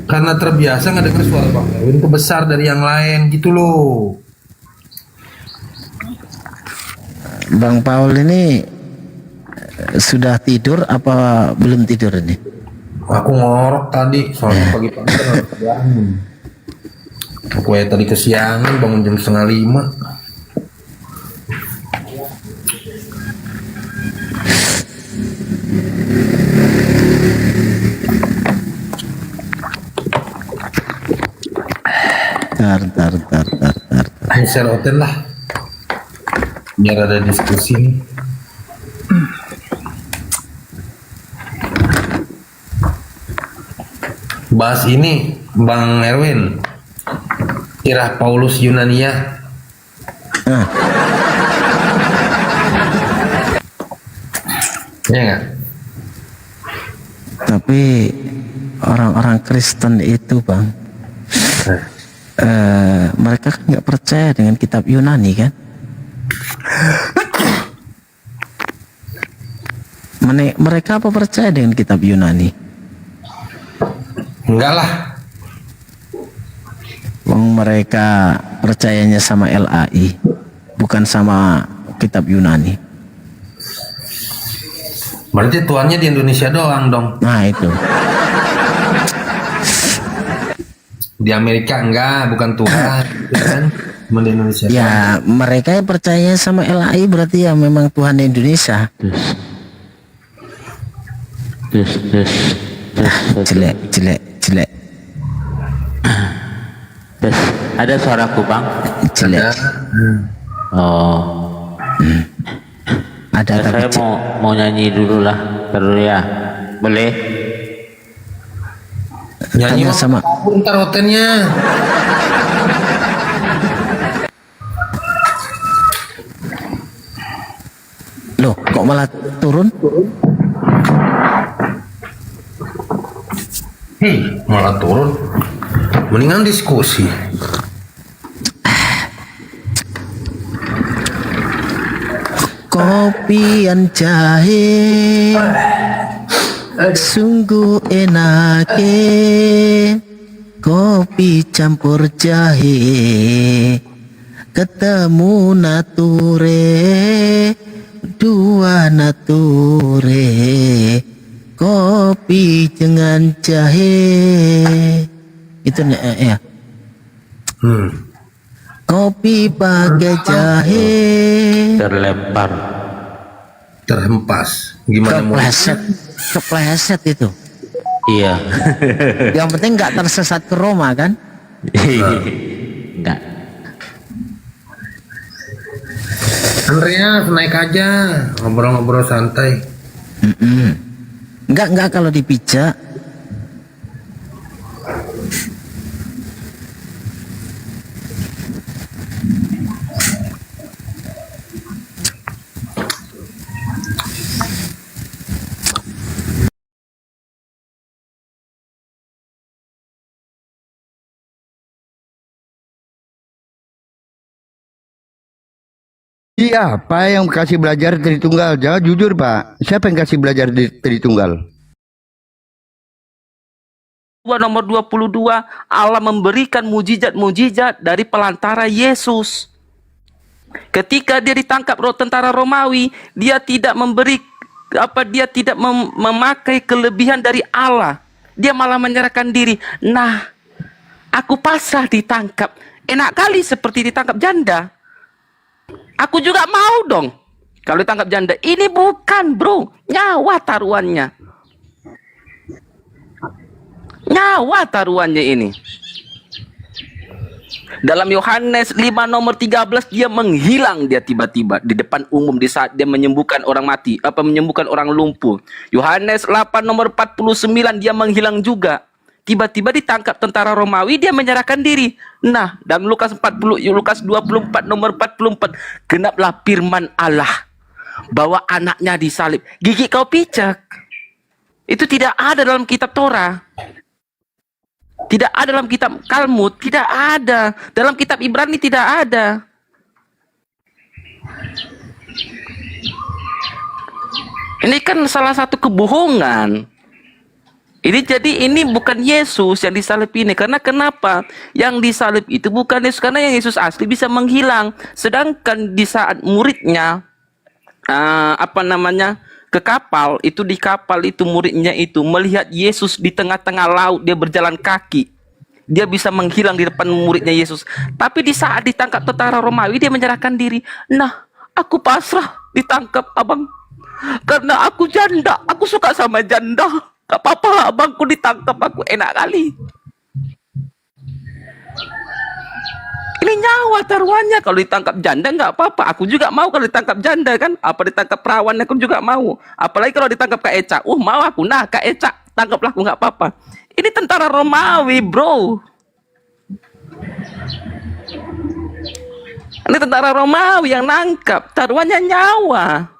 Karena terbiasa ngedenger suara Bang Erwin itu besar dari yang lain gitu loh. Bang Paul ini sudah tidur apa belum tidur ini? Aku ngorok tadi, soalnya pagi-pagi kan harus bangun. Aku ya tadi kesiangan, bangun jam 4:30. Tar. Ini share hotel lah, biar ada diskusi nih. Bahas ini Bang Erwin, Irah Paulus Yunania. Ya nggak? Tapi orang-orang Kristen itu Bang, mereka kan nggak percaya dengan kitab Yunani kan? Mereka apa percaya dengan kitab Yunani? Enggak lah. Mereka percayanya sama LAI, bukan sama kitab Yunani. Berarti tuannya di Indonesia doang dong. Nah itu. Di Amerika enggak, bukan Tuhan, gitu kan? Cuma di Indonesia. Ya mereka yang percaya sama LAI berarti ya memang Tuhan Indonesia. Jelek. Ada suaraku Bang? Jelek. Ada Ya, tapi saya mau nyanyi dulu lah, terus ya, boleh? Nyanyi sama. Bentar hotelnya. Loh, kok malah turun? Malah turun. Mendingan diskusi. Kopi dan jahe Sungguh enak kopi campur jahe, ketemu nature, dua nature, kopi dengan jahe. Itu ya. Kopi pakai jahe. Terlempar. Terhempas. Gimana mau? Kepleset itu. Iya. Yang penting nggak tersesat ke Roma kan? Enggak. Andreas naik aja, ngobrol-ngobrol santai. Enggak kalau dipijak. Siapa yang kasih belajar Tritunggal? Jawab jujur, Pak. Siapa yang kasih belajar di Tritunggal? Nomor 22, Allah memberikan mujizat-mujizat dari pelantara Yesus. Ketika dia ditangkap tentara Romawi, dia tidak memakai kelebihan dari Allah. Dia malah menyerahkan diri. Nah, aku pasrah ditangkap. Enak kali seperti ditangkap janda. Aku juga mau dong kalau ditangkap janda. Ini bukan, bro, nyawa taruhannya. Nyawa taruhannya ini. Dalam Yohanes 5 nomor 13 dia menghilang, dia tiba-tiba di depan umum di saat dia menyembuhkan orang mati, menyembuhkan orang lumpuh. Yohanes 8 nomor 49 dia menghilang juga. Tiba-tiba ditangkap tentara Romawi, dia menyerahkan diri. Nah, dalam Lukas 24 nomor 44, genaplah firman Allah bahwa anaknya disalib. Gigi kau picak. Itu tidak ada dalam kitab Torah. Tidak ada dalam kitab Talmud, tidak ada. Dalam kitab Ibrani tidak ada. Ini kan salah satu kebohongan. Ini bukan Yesus yang disalib ini. Karena kenapa? Yang disalib itu bukan Yesus. Karena yang Yesus asli bisa menghilang. Sedangkan di saat muridnya ke kapal, itu di kapal itu muridnya itu melihat Yesus di tengah-tengah laut, dia berjalan kaki. Dia bisa menghilang di depan muridnya Yesus. Tapi di saat ditangkap tentara Romawi, dia menyerahkan diri. Nah, aku pasrah ditangkap, abang. Karena aku janda, aku suka sama janda. Gak apa-apa, abangku ditangkap, aku enak kali. Ini nyawa taruhannya. Kalau ditangkap janda nggak apa-apa. Aku juga mau kalau ditangkap janda kan. Apa ditangkap perawan aku juga mau. Apalagi kalau ditangkap Kak Eca. Mau aku. Nah, Kak Eca, tangkaplah aku, nggak apa-apa. Ini tentara Romawi, bro. Ini tentara Romawi yang nangkap. Taruhannya nyawa.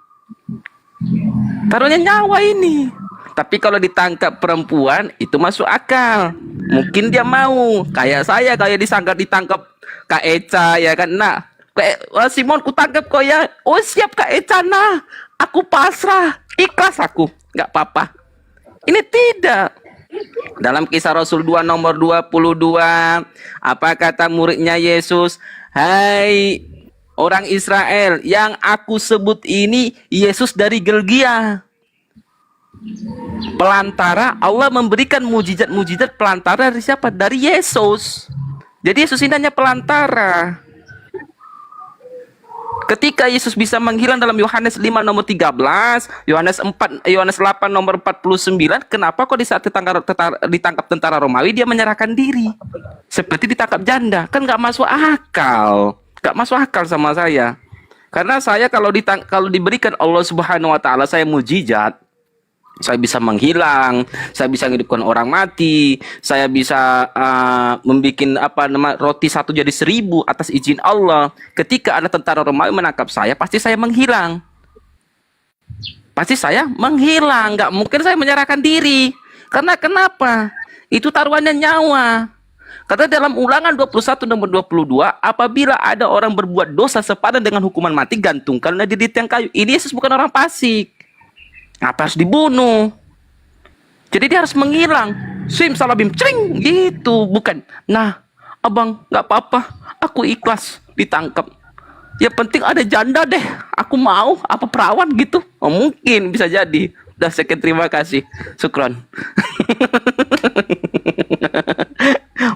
Taruhannya nyawa ini. Tapi kalau ditangkap perempuan, itu masuk akal. Mungkin dia mau. Kayak saya, kayak ditangkap Kak Eca, ya kan. Nah, Simon, ku tangkap kau ya. Oh siap Kak Eca, nah. Aku pasrah. Ikhlas aku. Nggak apa-apa. Ini tidak. Dalam Kisah Rasul 2 nomor 22. Apa kata muridnya Yesus? Hai orang Israel, yang aku sebut ini Yesus dari Belgia. Pelantara, Allah memberikan mujizat-mujizat pelantara dari siapa? Dari Yesus. Jadi Yesus ini hanya pelantara. Ketika Yesus bisa menghilang dalam Yohanes 5 nomor 13, Yohanes 8 nomor 49, kenapa kok di saat ditangkap tentara Romawi dia menyerahkan diri? Seperti ditangkap janda, kan nggak masuk akal. Nggak masuk akal sama saya. Karena saya kalau diberikan Allah Subhanahu wa taala saya mujizat, saya bisa menghilang, saya bisa menghidupkan orang mati, saya bisa membuat roti 1 jadi 1000 atas izin Allah. Ketika ada tentara Romawi menangkap saya, pasti saya menghilang. Pasti saya menghilang, nggak mungkin saya menyerahkan diri. Karena kenapa? Itu taruhannya nyawa. Karena dalam Ulangan 21 nomor 22, apabila ada orang berbuat dosa sepadan dengan hukuman mati, gantungkanlah di tiang kayu. Ini Yesus bukan orang fasik. Apa harus dibunuh? Jadi dia harus menghilang. Simsalabim, cering gitu, bukan. Nah, abang, nggak apa-apa, aku ikhlas ditangkap. Ya penting ada janda deh, aku mau apa perawan gitu. Oh, mungkin bisa jadi. Udah sekian, terima kasih, Sukron.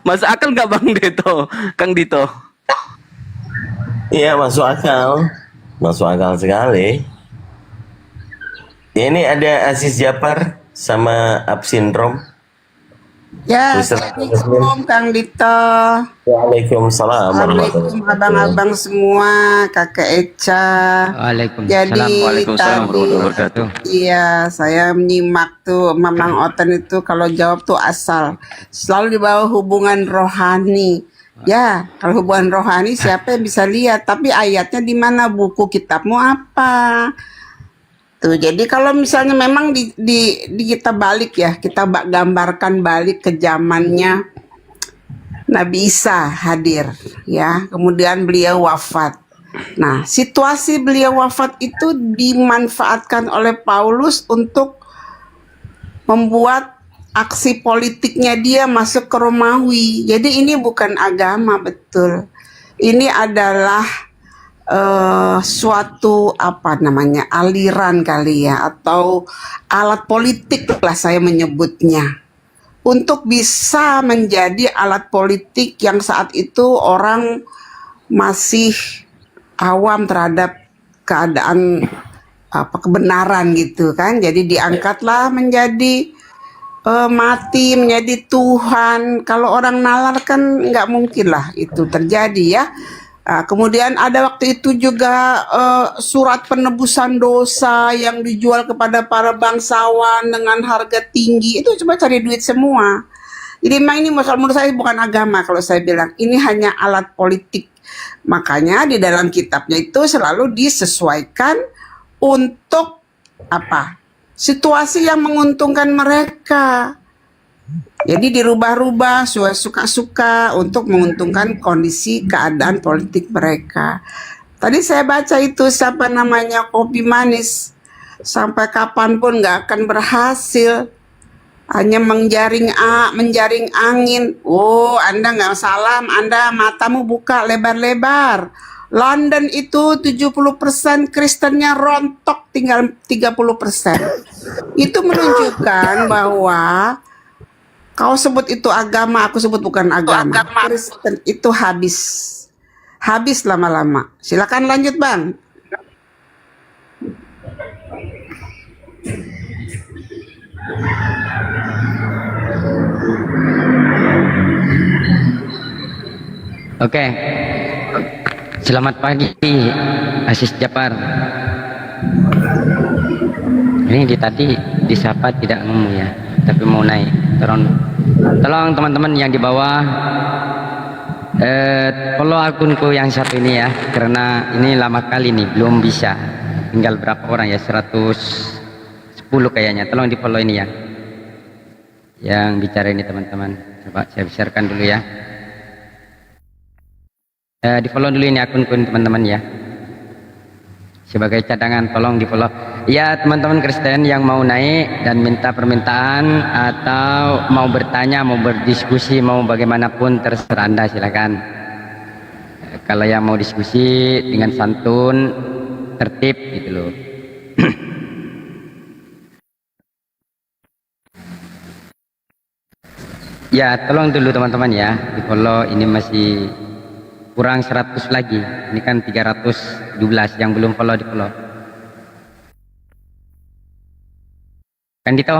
Masuk akal nggak Bang Dito, Kang Dito? Iya, masuk akal. Masuk akal sekali. Ini ada Aziz Japar sama Up Syndrome. Ya, Ustaz Assalamualaikum Kang Dito. Waalaikumsalam warahmatullahi Assalamualaikum abang-abang semua, Kakak Eca. Jadi tadi, iya saya menyimak tuh Mamang Oten itu kalau jawab tuh asal selalu dibawa hubungan rohani. Ya, kalau hubungan rohani siapa yang bisa lihat? Tapi ayatnya di mana, buku kitabmu apa? Tuh, jadi kalau misalnya memang di kita balik ya, kita gambarkan balik ke zamannya Nabi Isa hadir ya, kemudian beliau wafat. Nah, situasi beliau wafat itu dimanfaatkan oleh Paulus untuk membuat aksi politiknya dia masuk ke Romawi. Jadi ini bukan agama, betul. Ini adalah suatu apa namanya, aliran kali ya, atau alat politik lah saya menyebutnya, untuk bisa menjadi alat politik yang saat itu orang masih awam terhadap keadaan apa kebenaran gitu kan. Jadi diangkatlah menjadi mati menjadi Tuhan. Kalau orang nalar kan nggak mungkin lah itu terjadi ya. Kemudian ada waktu itu juga surat penebusan dosa yang dijual kepada para bangsawan dengan harga tinggi. Itu cuma cari duit semua. Jadi memang ini menurut saya bukan agama kalau saya bilang. Ini hanya alat politik. Makanya di dalam kitabnya itu selalu disesuaikan untuk apa? Situasi yang menguntungkan mereka. Jadi dirubah-rubah suka-suka untuk menguntungkan kondisi keadaan politik mereka. Tadi saya baca itu siapa namanya, kopi manis. Sampai kapanpun nggak akan berhasil. Hanya menjaring angin. Oh, Anda nggak salah, Anda matamu buka lebar-lebar. London itu 70% Kristennya rontok, tinggal 30%. Itu menunjukkan bahwa kau sebut itu agama, aku sebut bukan agama. Kristen itu habis lama-lama. Silakan lanjut Bang. Oke. Selamat pagi Aziz Japar. Ini tadi disapa tidak ngomong ya, tapi mau naik. Tolong teman-teman yang di bawah follow akunku yang satu ini ya, karena ini lama kali nih belum bisa. Tinggal berapa orang ya, 110 kayaknya. Tolong di follow ini ya, yang bicara ini teman-teman. Coba saya besarkan dulu ya. Di follow dulu ini akunku teman-teman ya, sebagai cadangan. Tolong di follow ya teman-teman Kristen yang mau naik dan minta permintaan atau mau bertanya, mau berdiskusi, mau bagaimanapun terserah Anda, silakan. Kalau yang mau diskusi dengan santun, tertib gitu loh. Ya tolong dulu teman-teman ya di follow. Ini masih kurang 100 lagi, ini kan 312 yang belum follow, di follow kan Dito.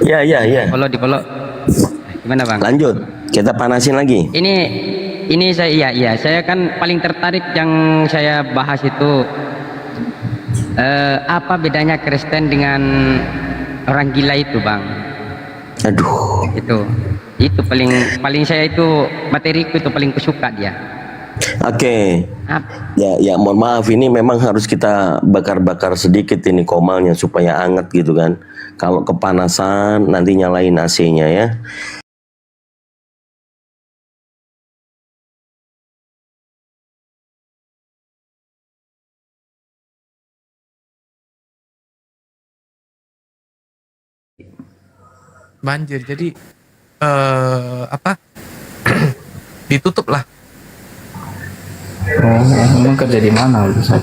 Ya. Di follow. Gimana Bang? Lanjut, kita panasin lagi. Ini saya saya kan paling tertarik yang saya bahas itu apa bedanya Kristen dengan orang gila itu Bang. Aduh, itu paling saya itu materiku itu paling kusuka dia. Oke. Ya, mohon maaf, ini memang harus kita bakar-bakar sedikit ini komalnya supaya anget gitu kan. Kalau kepanasan nanti nyalain AC-nya ya. banjir. Jadi ditutup lah. Emang kerja di mana Ustaz?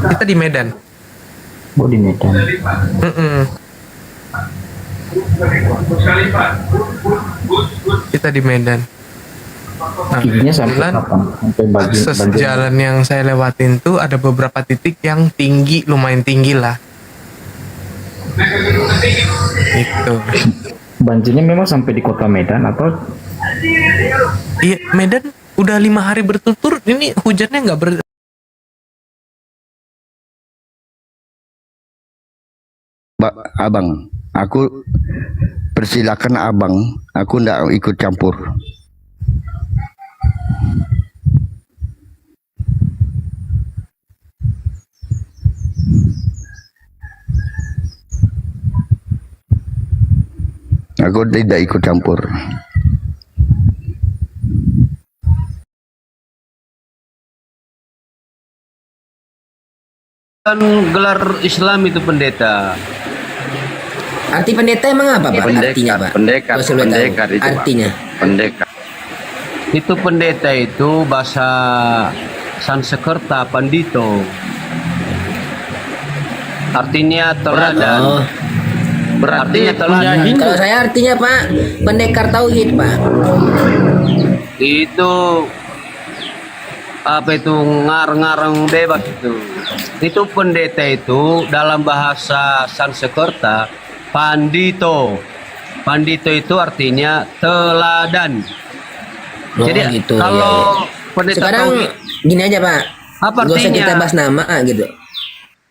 Kita di Medan. Oh, di Medan. Kita di Medan. Nah, Tingginya sampai kapan? Sampai akses jalan yang saya lewatin tuh ada beberapa titik yang tinggi, lumayan tinggi lah. Itu. Banjirnya memang sampai di kota Medan atau? Iya, Medan udah 5 hari berturut-turut ini hujannya nggak ber. Abang, aku persilakan abang, aku ndak ikut campur. Aku tidak ikut campur. Kan gelar Islam itu pendeta. Arti pendeta emang apa Pak? Artinya Pak? Pendekar itu artinya. Pak. Pendekar. Itu pendeta itu bahasa Sanskerta pandito. Artinya teladan. Oh. Berarti teladan. Kalau saya artinya Pak, pendekar tauhid Pak. Itu apa itu ngarang bebas itu. Itu pendeta itu dalam bahasa Sanskerta pandito. Pandito itu artinya teladan. Oh, jadi gitu, kalau pendeta sekarang tauhid, gini aja Pak. apa Gak usah artinya? kita bahas nama gitu.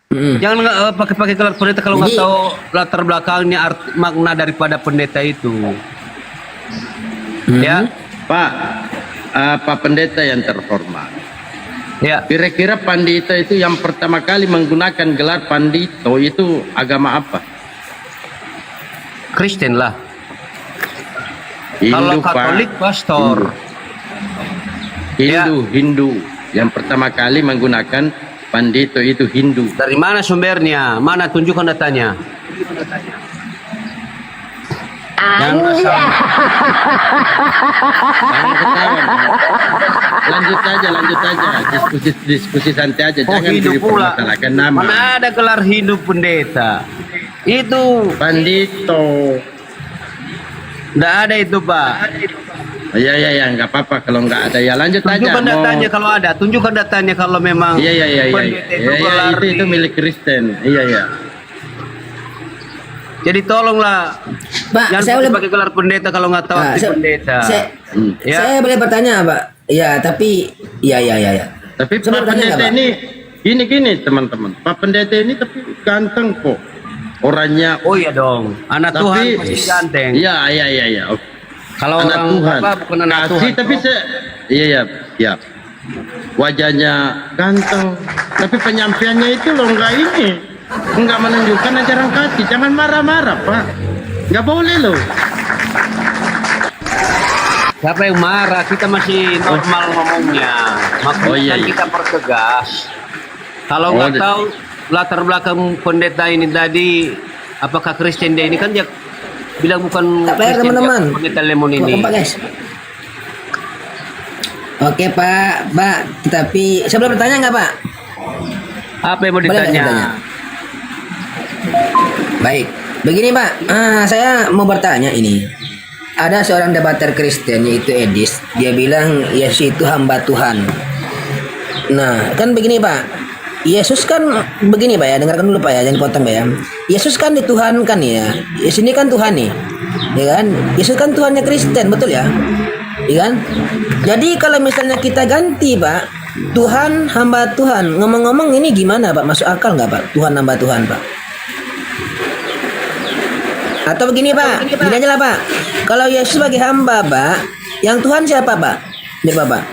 Jangan pakai gelar pendeta kalau nggak tahu latar belakangnya makna daripada pendeta itu. Ya, Pak, Pak Pendeta yang terhormat. Ya. Kira-kira pandita itu yang pertama kali menggunakan gelar pandito itu agama apa? Kristen lah. Hindu, Kalau Pak. Katolik pastor. Hindu. Yang pertama kali menggunakan pandito itu Hindu. Dari mana sumbernya? Mana tunjukkan datanya? Lanjut aja. Diskusi santai aja. Jangan dipermasalahkan nama. Mana ada gelar hidup pendeta? Itu pandito. Nggak ada itu Pak. Ya, nggak apa-apa kalau nggak ada ya lanjut aja. Tunjukkan datanya kalau ada. Tunjukkan datanya kalau memang. Iya. Pendeta itu gelar Itu milik Kristen. Iya. Jadi tolonglah. Pak, jangan saya boleh pakai gelar pendeta kalau nggak tahu arti pendeta. Saya boleh bertanya Pak? Ya, tapi ya. Tapi Pak Pendeta ini gini teman-teman. Pak Pendeta ini tapi ganteng kok. Orangnya. Oh iya dong. Anak Tuhan pasti ganteng. Iya. Oke. Kalau anak orang Tuhan. apa bukan anak Tuhan. Tapi iya. Wajahnya ganteng. Tapi penyampaiannya itu loh enggak menunjukkan ajaran kasih. Jangan marah-marah, Pak. Enggak boleh loh. Siapa yang marah? Kita masih normal ngomongnya. Makanya kita pertegas. Kalau nggak tahu latar belakang pendeta ini tadi, apakah Kristen dia ini kan dia bilang bukan Kristen, teman-teman. Pendeta Lemon ini. Oke Pak, tapi saya boleh bertanya nggak Pak? Apa yang mau ditanya? Baik, begini Pak, saya mau bertanya ini. Ada seorang debater Kristen yaitu Edis, dia bilang Yesus itu hamba Tuhan. Nah, kan begini Pak, Yesus kan begini Pak ya, dengarkan dulu Pak ya, jangan dipotong Pak ya. Yesus kan dituhankan ya, Yesus ini kan Tuhan nih, ya kan? Yesus kan Tuhannya Kristen, betul ya? Ya kan? Jadi kalau misalnya kita ganti Pak, Tuhan hamba Tuhan, ngomong-ngomong ini gimana Pak? Masuk akal nggak Pak? Tuhan hamba Tuhan Pak? Atau begini Pak, gini aja lah Pak. Kalau Yesus sebagai hamba Pak, yang Tuhan siapa Pak? Ini Pak.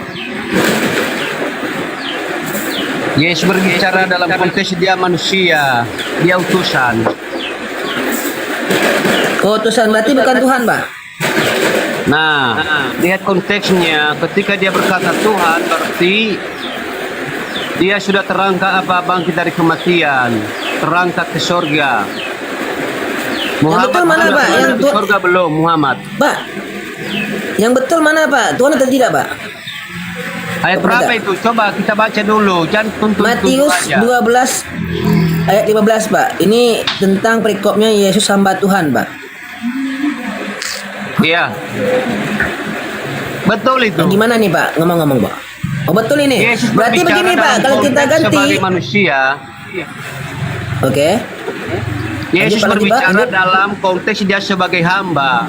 Yesus berbicara dalam konteks dia manusia, dia utusan. Utusan berarti bukan Tuhan Pak? Nah, lihat konteksnya. Ketika dia berkata Tuhan, berarti dia sudah terangkat bangkit dari kematian, terangkat ke surga. Muhammad betul mana sudah Pak? masuk Yang ke surga belum Muhammad? Pak, yang betul mana Pak? Tuhan atau tidak Pak? Ayat berapa itu? Coba kita baca dulu. Jangan tuntut Matius aja. 12 ayat 15 Pak. Ini tentang perikopnya Yesus hamba Tuhan Pak. Iya. Betul itu. Nah, gimana nih Pak? Ngomong-ngomong Pak. Oh betul ini. Yesus Berarti berbicara begini Pak, dalam kalau kita konteks ganti. sebagai manusia. Oke. Yesus Lanjut, Pak, berbicara lanjut. dalam konteks dia sebagai hamba.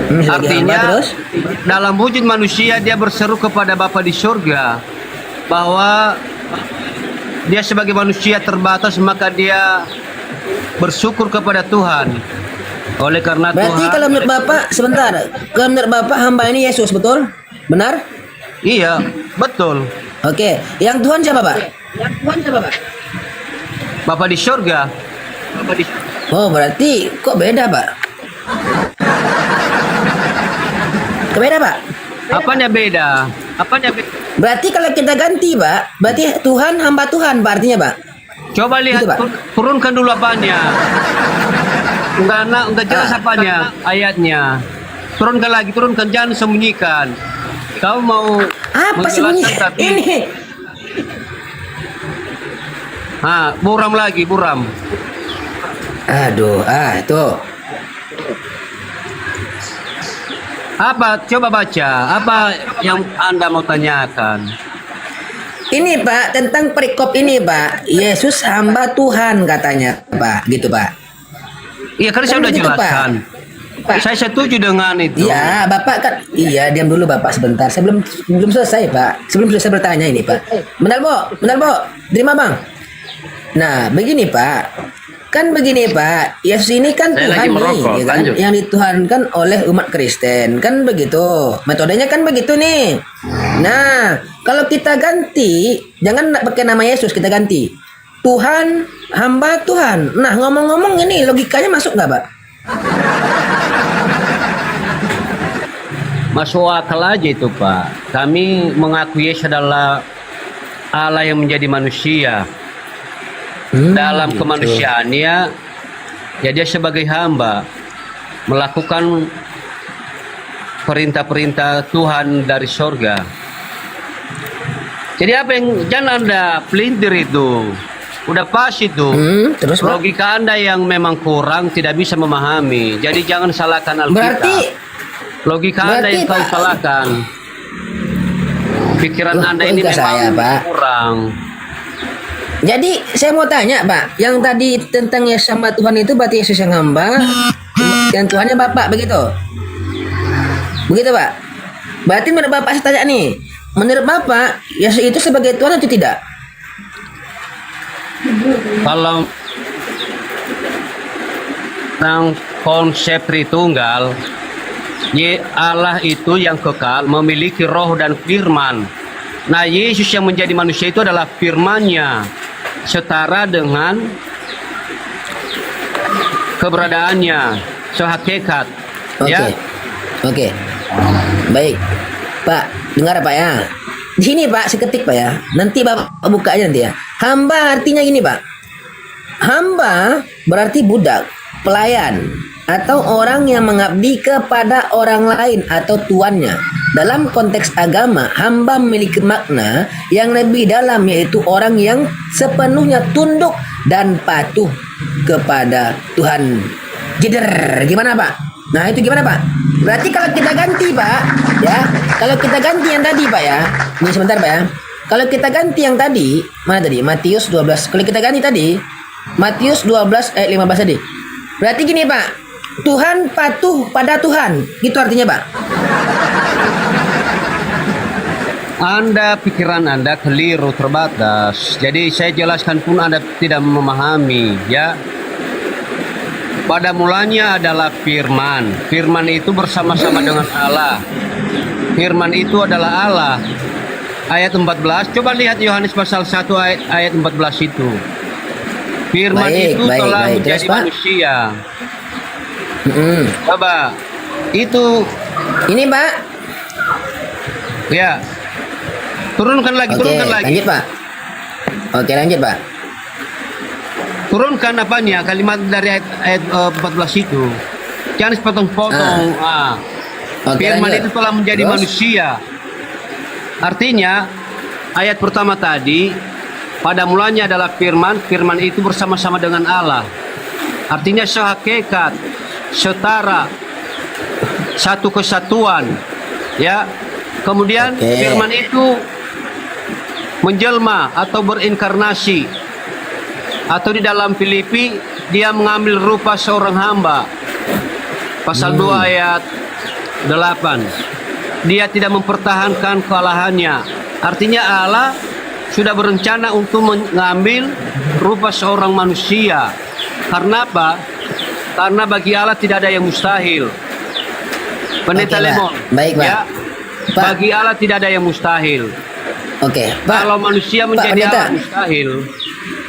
Sebagai Artinya hamba, terus? dalam wujud manusia dia berseru kepada Bapa di surga bahwa dia sebagai manusia terbatas, maka dia bersyukur kepada Tuhan. Oleh karena Berarti Tuhan, kalau menurut Bapak, sebentar. Kalau menurut Bapak hamba ini Yesus, betul? Benar? iya, betul. Oke. Yang Tuhan siapa Pak? Yang Tuhan siapa Pak? Bapa di surga. Oh berarti kok beda Pak? Beda Pak? Apanya beda? Apanya beda? Berarti kalau kita ganti Pak, berarti Tuhan hamba Tuhan Pak artinya Pak? Coba lihat, Gitu, Pak. turunkan dulu apanya. Enggak jelas apanya ayatnya. Turunkan lagi, turunkan, jangan sembunyikan. Kau mau Apa sembunyi? menjelaskan tapi Ini. buram lagi, buram. Aduh, itu. Apa? Coba baca. Apa yang Anda mau tanyakan? Ini Pak, tentang perikop ini Pak. Yesus hamba Tuhan katanya Pak, gitu Pak. Iya, kan saya Kan sudah begitu, Pak. jelaskan. Saya setuju dengan itu. Iya, Bapak kan. Iya, diam dulu Bapak sebentar. Saya belum selesai Pak. Sebelum selesai bertanya ini Pak. Bentar Bu. Terima Bang. Nah, begini Pak. Kan begini Pak, Yesus ini kan Saya Tuhan lagi nih, merokok, ya kan? lanjut. Yang dituhankan oleh umat Kristen, kan begitu. Metodenya kan begitu nih. Nah, kalau kita ganti, jangan pakai nama Yesus, kita ganti Tuhan, hamba Tuhan. Nah, ngomong-ngomong ini logikanya masuk nggak Pak? Masuk akal aja itu Pak. Kami mengakui Yesus adalah Allah yang menjadi manusia. Dalam gitu. kemanusiaannya, ya dia sebagai hamba melakukan perintah-perintah Tuhan dari sorga. Jadi apa yang jangan Anda pelintir itu, udah pas itu. Terus Pak? Logika Anda yang memang kurang, tidak bisa memahami. Jadi jangan salahkan Alkitab. Berarti Logika Anda yang kau Pak, salahkan. Pikiran Anda ini logika saya, memang Pak. kurang. Jadi saya mau tanya Pak, yang tadi tentang Yesus hamba Tuhan itu berarti Yesus yang hamba, yang Tuhannya Bapak, begitu? Begitu Pak? Berarti menurut Bapak saya tanya nih, menurut Bapak Yesus itu sebagai Tuhan atau tidak? Kalau tentang konsep Tritunggal, Allah itu yang kekal, memiliki roh dan firman. Nah, Yesus yang menjadi manusia itu adalah firman-Nya, setara dengan keberadaannya, sehakikat. Oke. Ya. Oke. Baik. Pak, dengar Pak ya. Di sini Pak, seketik Pak ya. Nanti Bapak buka aja nanti ya. Hamba artinya gini Pak. Hamba berarti budak, pelayan, atau orang yang mengabdi kepada orang lain atau tuannya. Dalam konteks agama, hamba memiliki makna yang lebih dalam, yaitu orang yang sepenuhnya tunduk dan patuh kepada Tuhan. Jeder, gimana Pak? Nah itu gimana Pak? Berarti kalau kita ganti Pak, ya, kalau kita ganti yang tadi Pak ya, ini sebentar Pak ya. Kalau kita ganti yang tadi, mana tadi? Matius 12. Kalau kita ganti tadi, Matius 12 ayat 15 tadi. Berarti gini Pak, Tuhan patuh pada Tuhan, gitu artinya Pak. Pikiran Anda keliru, terbatas. Jadi saya jelaskan pun Anda tidak memahami, ya. Pada mulanya adalah firman. Firman itu bersama-sama dengan Allah. Firman itu adalah Allah. Ayat 14, coba lihat Yohanes pasal 1 ayat 14 itu. Firman itu telah menjadi terus, Pak? manusia. Coba. Itu ini Pak. Ya. Turunkan lagi, Oke, turunkan lagi. lanjut Pak. Oke, lanjut Pak. turunkan apanya kalimat dari ayat 14 itu. Jangan sepotong-potong. Oke, Firman lanjut. itu telah menjadi Terus? manusia. Artinya ayat pertama tadi, pada mulanya adalah firman, firman itu bersama-sama dengan Allah. Artinya sehakikat, setara, satu kesatuan, ya. Kemudian firman itu menjelma atau berinkarnasi, atau di dalam Filipi dia mengambil rupa seorang hamba. Pasal 2 ayat 8. Dia tidak mempertahankan kealahannya. Artinya Allah sudah berencana untuk mengambil rupa seorang manusia. Karena apa? Karena bagi Allah tidak ada yang mustahil. Pendeta Oke, Pak. Lemon. Baik, Pak. Ya, bagi Allah tidak ada yang mustahil. Oke, Pak. Kalau manusia menjadi Pendeta. Allah mustahil.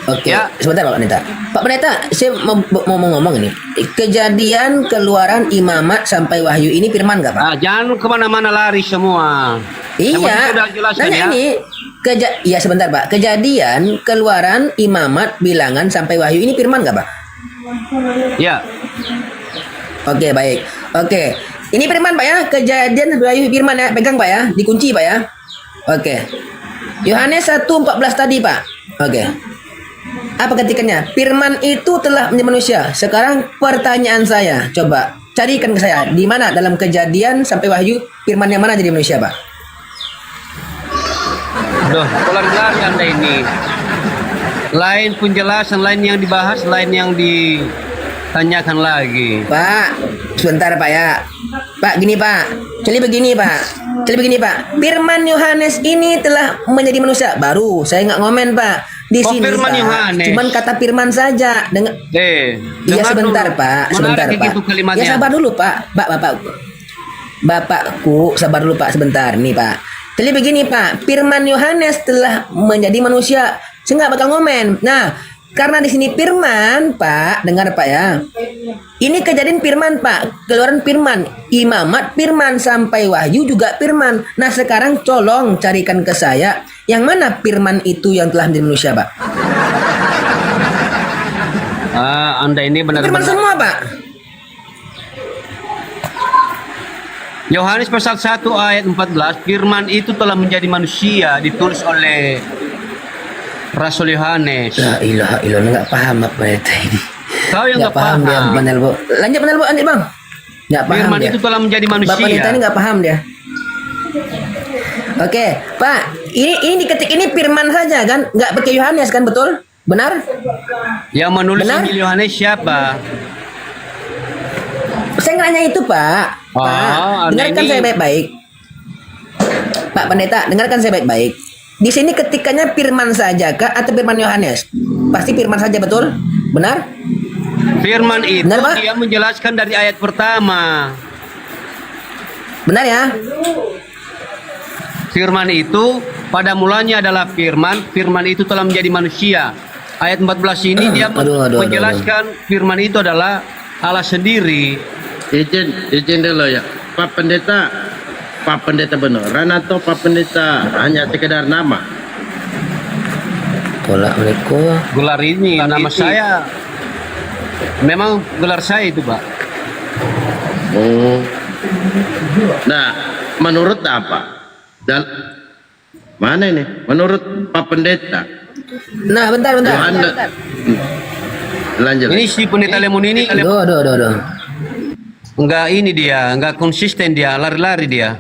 Oke, Ya. sebentar Pak Pendeta. Pak Pendeta, saya mau ngomong ini. Kejadian keluaran imamat sampai wahyu ini firman nggak Pak? Jangan kemana-mana lari semua. Yang penting Iya. sudah jelaskan Nanya ya. ini iya sebentar Pak. Kejadian keluaran imamat bilangan sampai wahyu ini firman nggak Pak? Ya. Oke, baik. Oke. Ini firman Pak ya. Kejadian sampai wahyu firman ya. Pegang Pak ya. Dikunci Pak ya. Oke. Yohanes 1:14 tadi Pak. Oke. Apa ketikannya? Firman itu telah menjadi manusia. Sekarang pertanyaan saya, coba carikan ke saya di mana dalam Kejadian sampai Wahyu firman yang mana jadi manusia, Pak? Duh, lari-lari Anda ini. Lain penjelasan, lain yang dibahas, lain yang ditanyakan lagi. Pak, sebentar Pak ya. Pak, gini Pak. Jadi begini Pak. Firman Yohanes ini telah menjadi manusia. Baru saya nggak ngomen Pak. Di sini firman Pak. Yohanes. Cuman kata firman saja. Iya dengar sebentar dulu. Pak. Mana Sebentar ada kayak Pak. gitu kalimatnya? Ya sabar dulu Pak. Bapakku, sabar dulu Pak sebentar nih Pak. Jadi begini Pak, firman Yohanes telah menjadi manusia. Saya nggak bakal ngomen. Nah, karena di sini firman Pak, dengar Pak ya. Ini kejadian firman Pak, keluaran firman, imamat firman sampai wahyu juga firman. Nah sekarang tolong carikan ke saya yang mana firman itu yang telah menjadi manusia Pak. Anda ini Firman benar-benar. semua Pak. Yohanes pasal 1 ayat 14, firman itu telah menjadi manusia, ditulis oleh Rasul Yohanes. La ilaha illallah, nggak paham apa itu ini. Kau yang Nggak nggak paham. dia Panelbo. Lanjut lanjut Bang. Nggak paham Firman dia. itu telah menjadi manusia. Bapak Nita ini nggak paham dia. Oke, Pak. Ini diketik ini firman saja kan, nggak pakai Yohanes kan, betul? Benar? Yang menulis Benar? Injil Yohanes siapa? Saya nanya itu Pak. Pak, Anda dengarkan ini- saya baik-baik. Pak Pendeta, dengarkan saya baik-baik. Di sini ketikannya firman saja kah atau firman Yohanes? Pasti firman saja, betul? Benar? Firman itu Benar, Pak? dia menjelaskan dari ayat pertama. Benar ya? Firman itu pada mulanya adalah firman, firman itu telah menjadi manusia. Ayat 14 ini dia Aduh. menjelaskan firman itu adalah Allah sendiri. Izin dulu ya, Pak Pendeta beneran atau Pak Pendeta hanya sekedar nama? Assalamualaikum. Gelar ini nama saya. Memang gelar saya itu, Pak. Oh. Nah, menurut apa? Mana ini? Menurut Pak Pendeta. Nah, bentar. Yohanes. Lanjut. Ini si Pendeta Lemon ini Duh. enggak ini dia, enggak konsisten dia, lari-lari dia.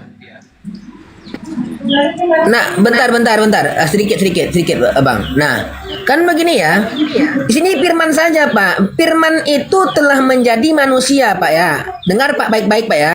Nah, bentar. Sedikit, Abang. Nah, kan begini ya. Di sini firman saja, Pak. Firman itu telah menjadi manusia, Pak ya. Dengar Pak baik-baik, Pak ya.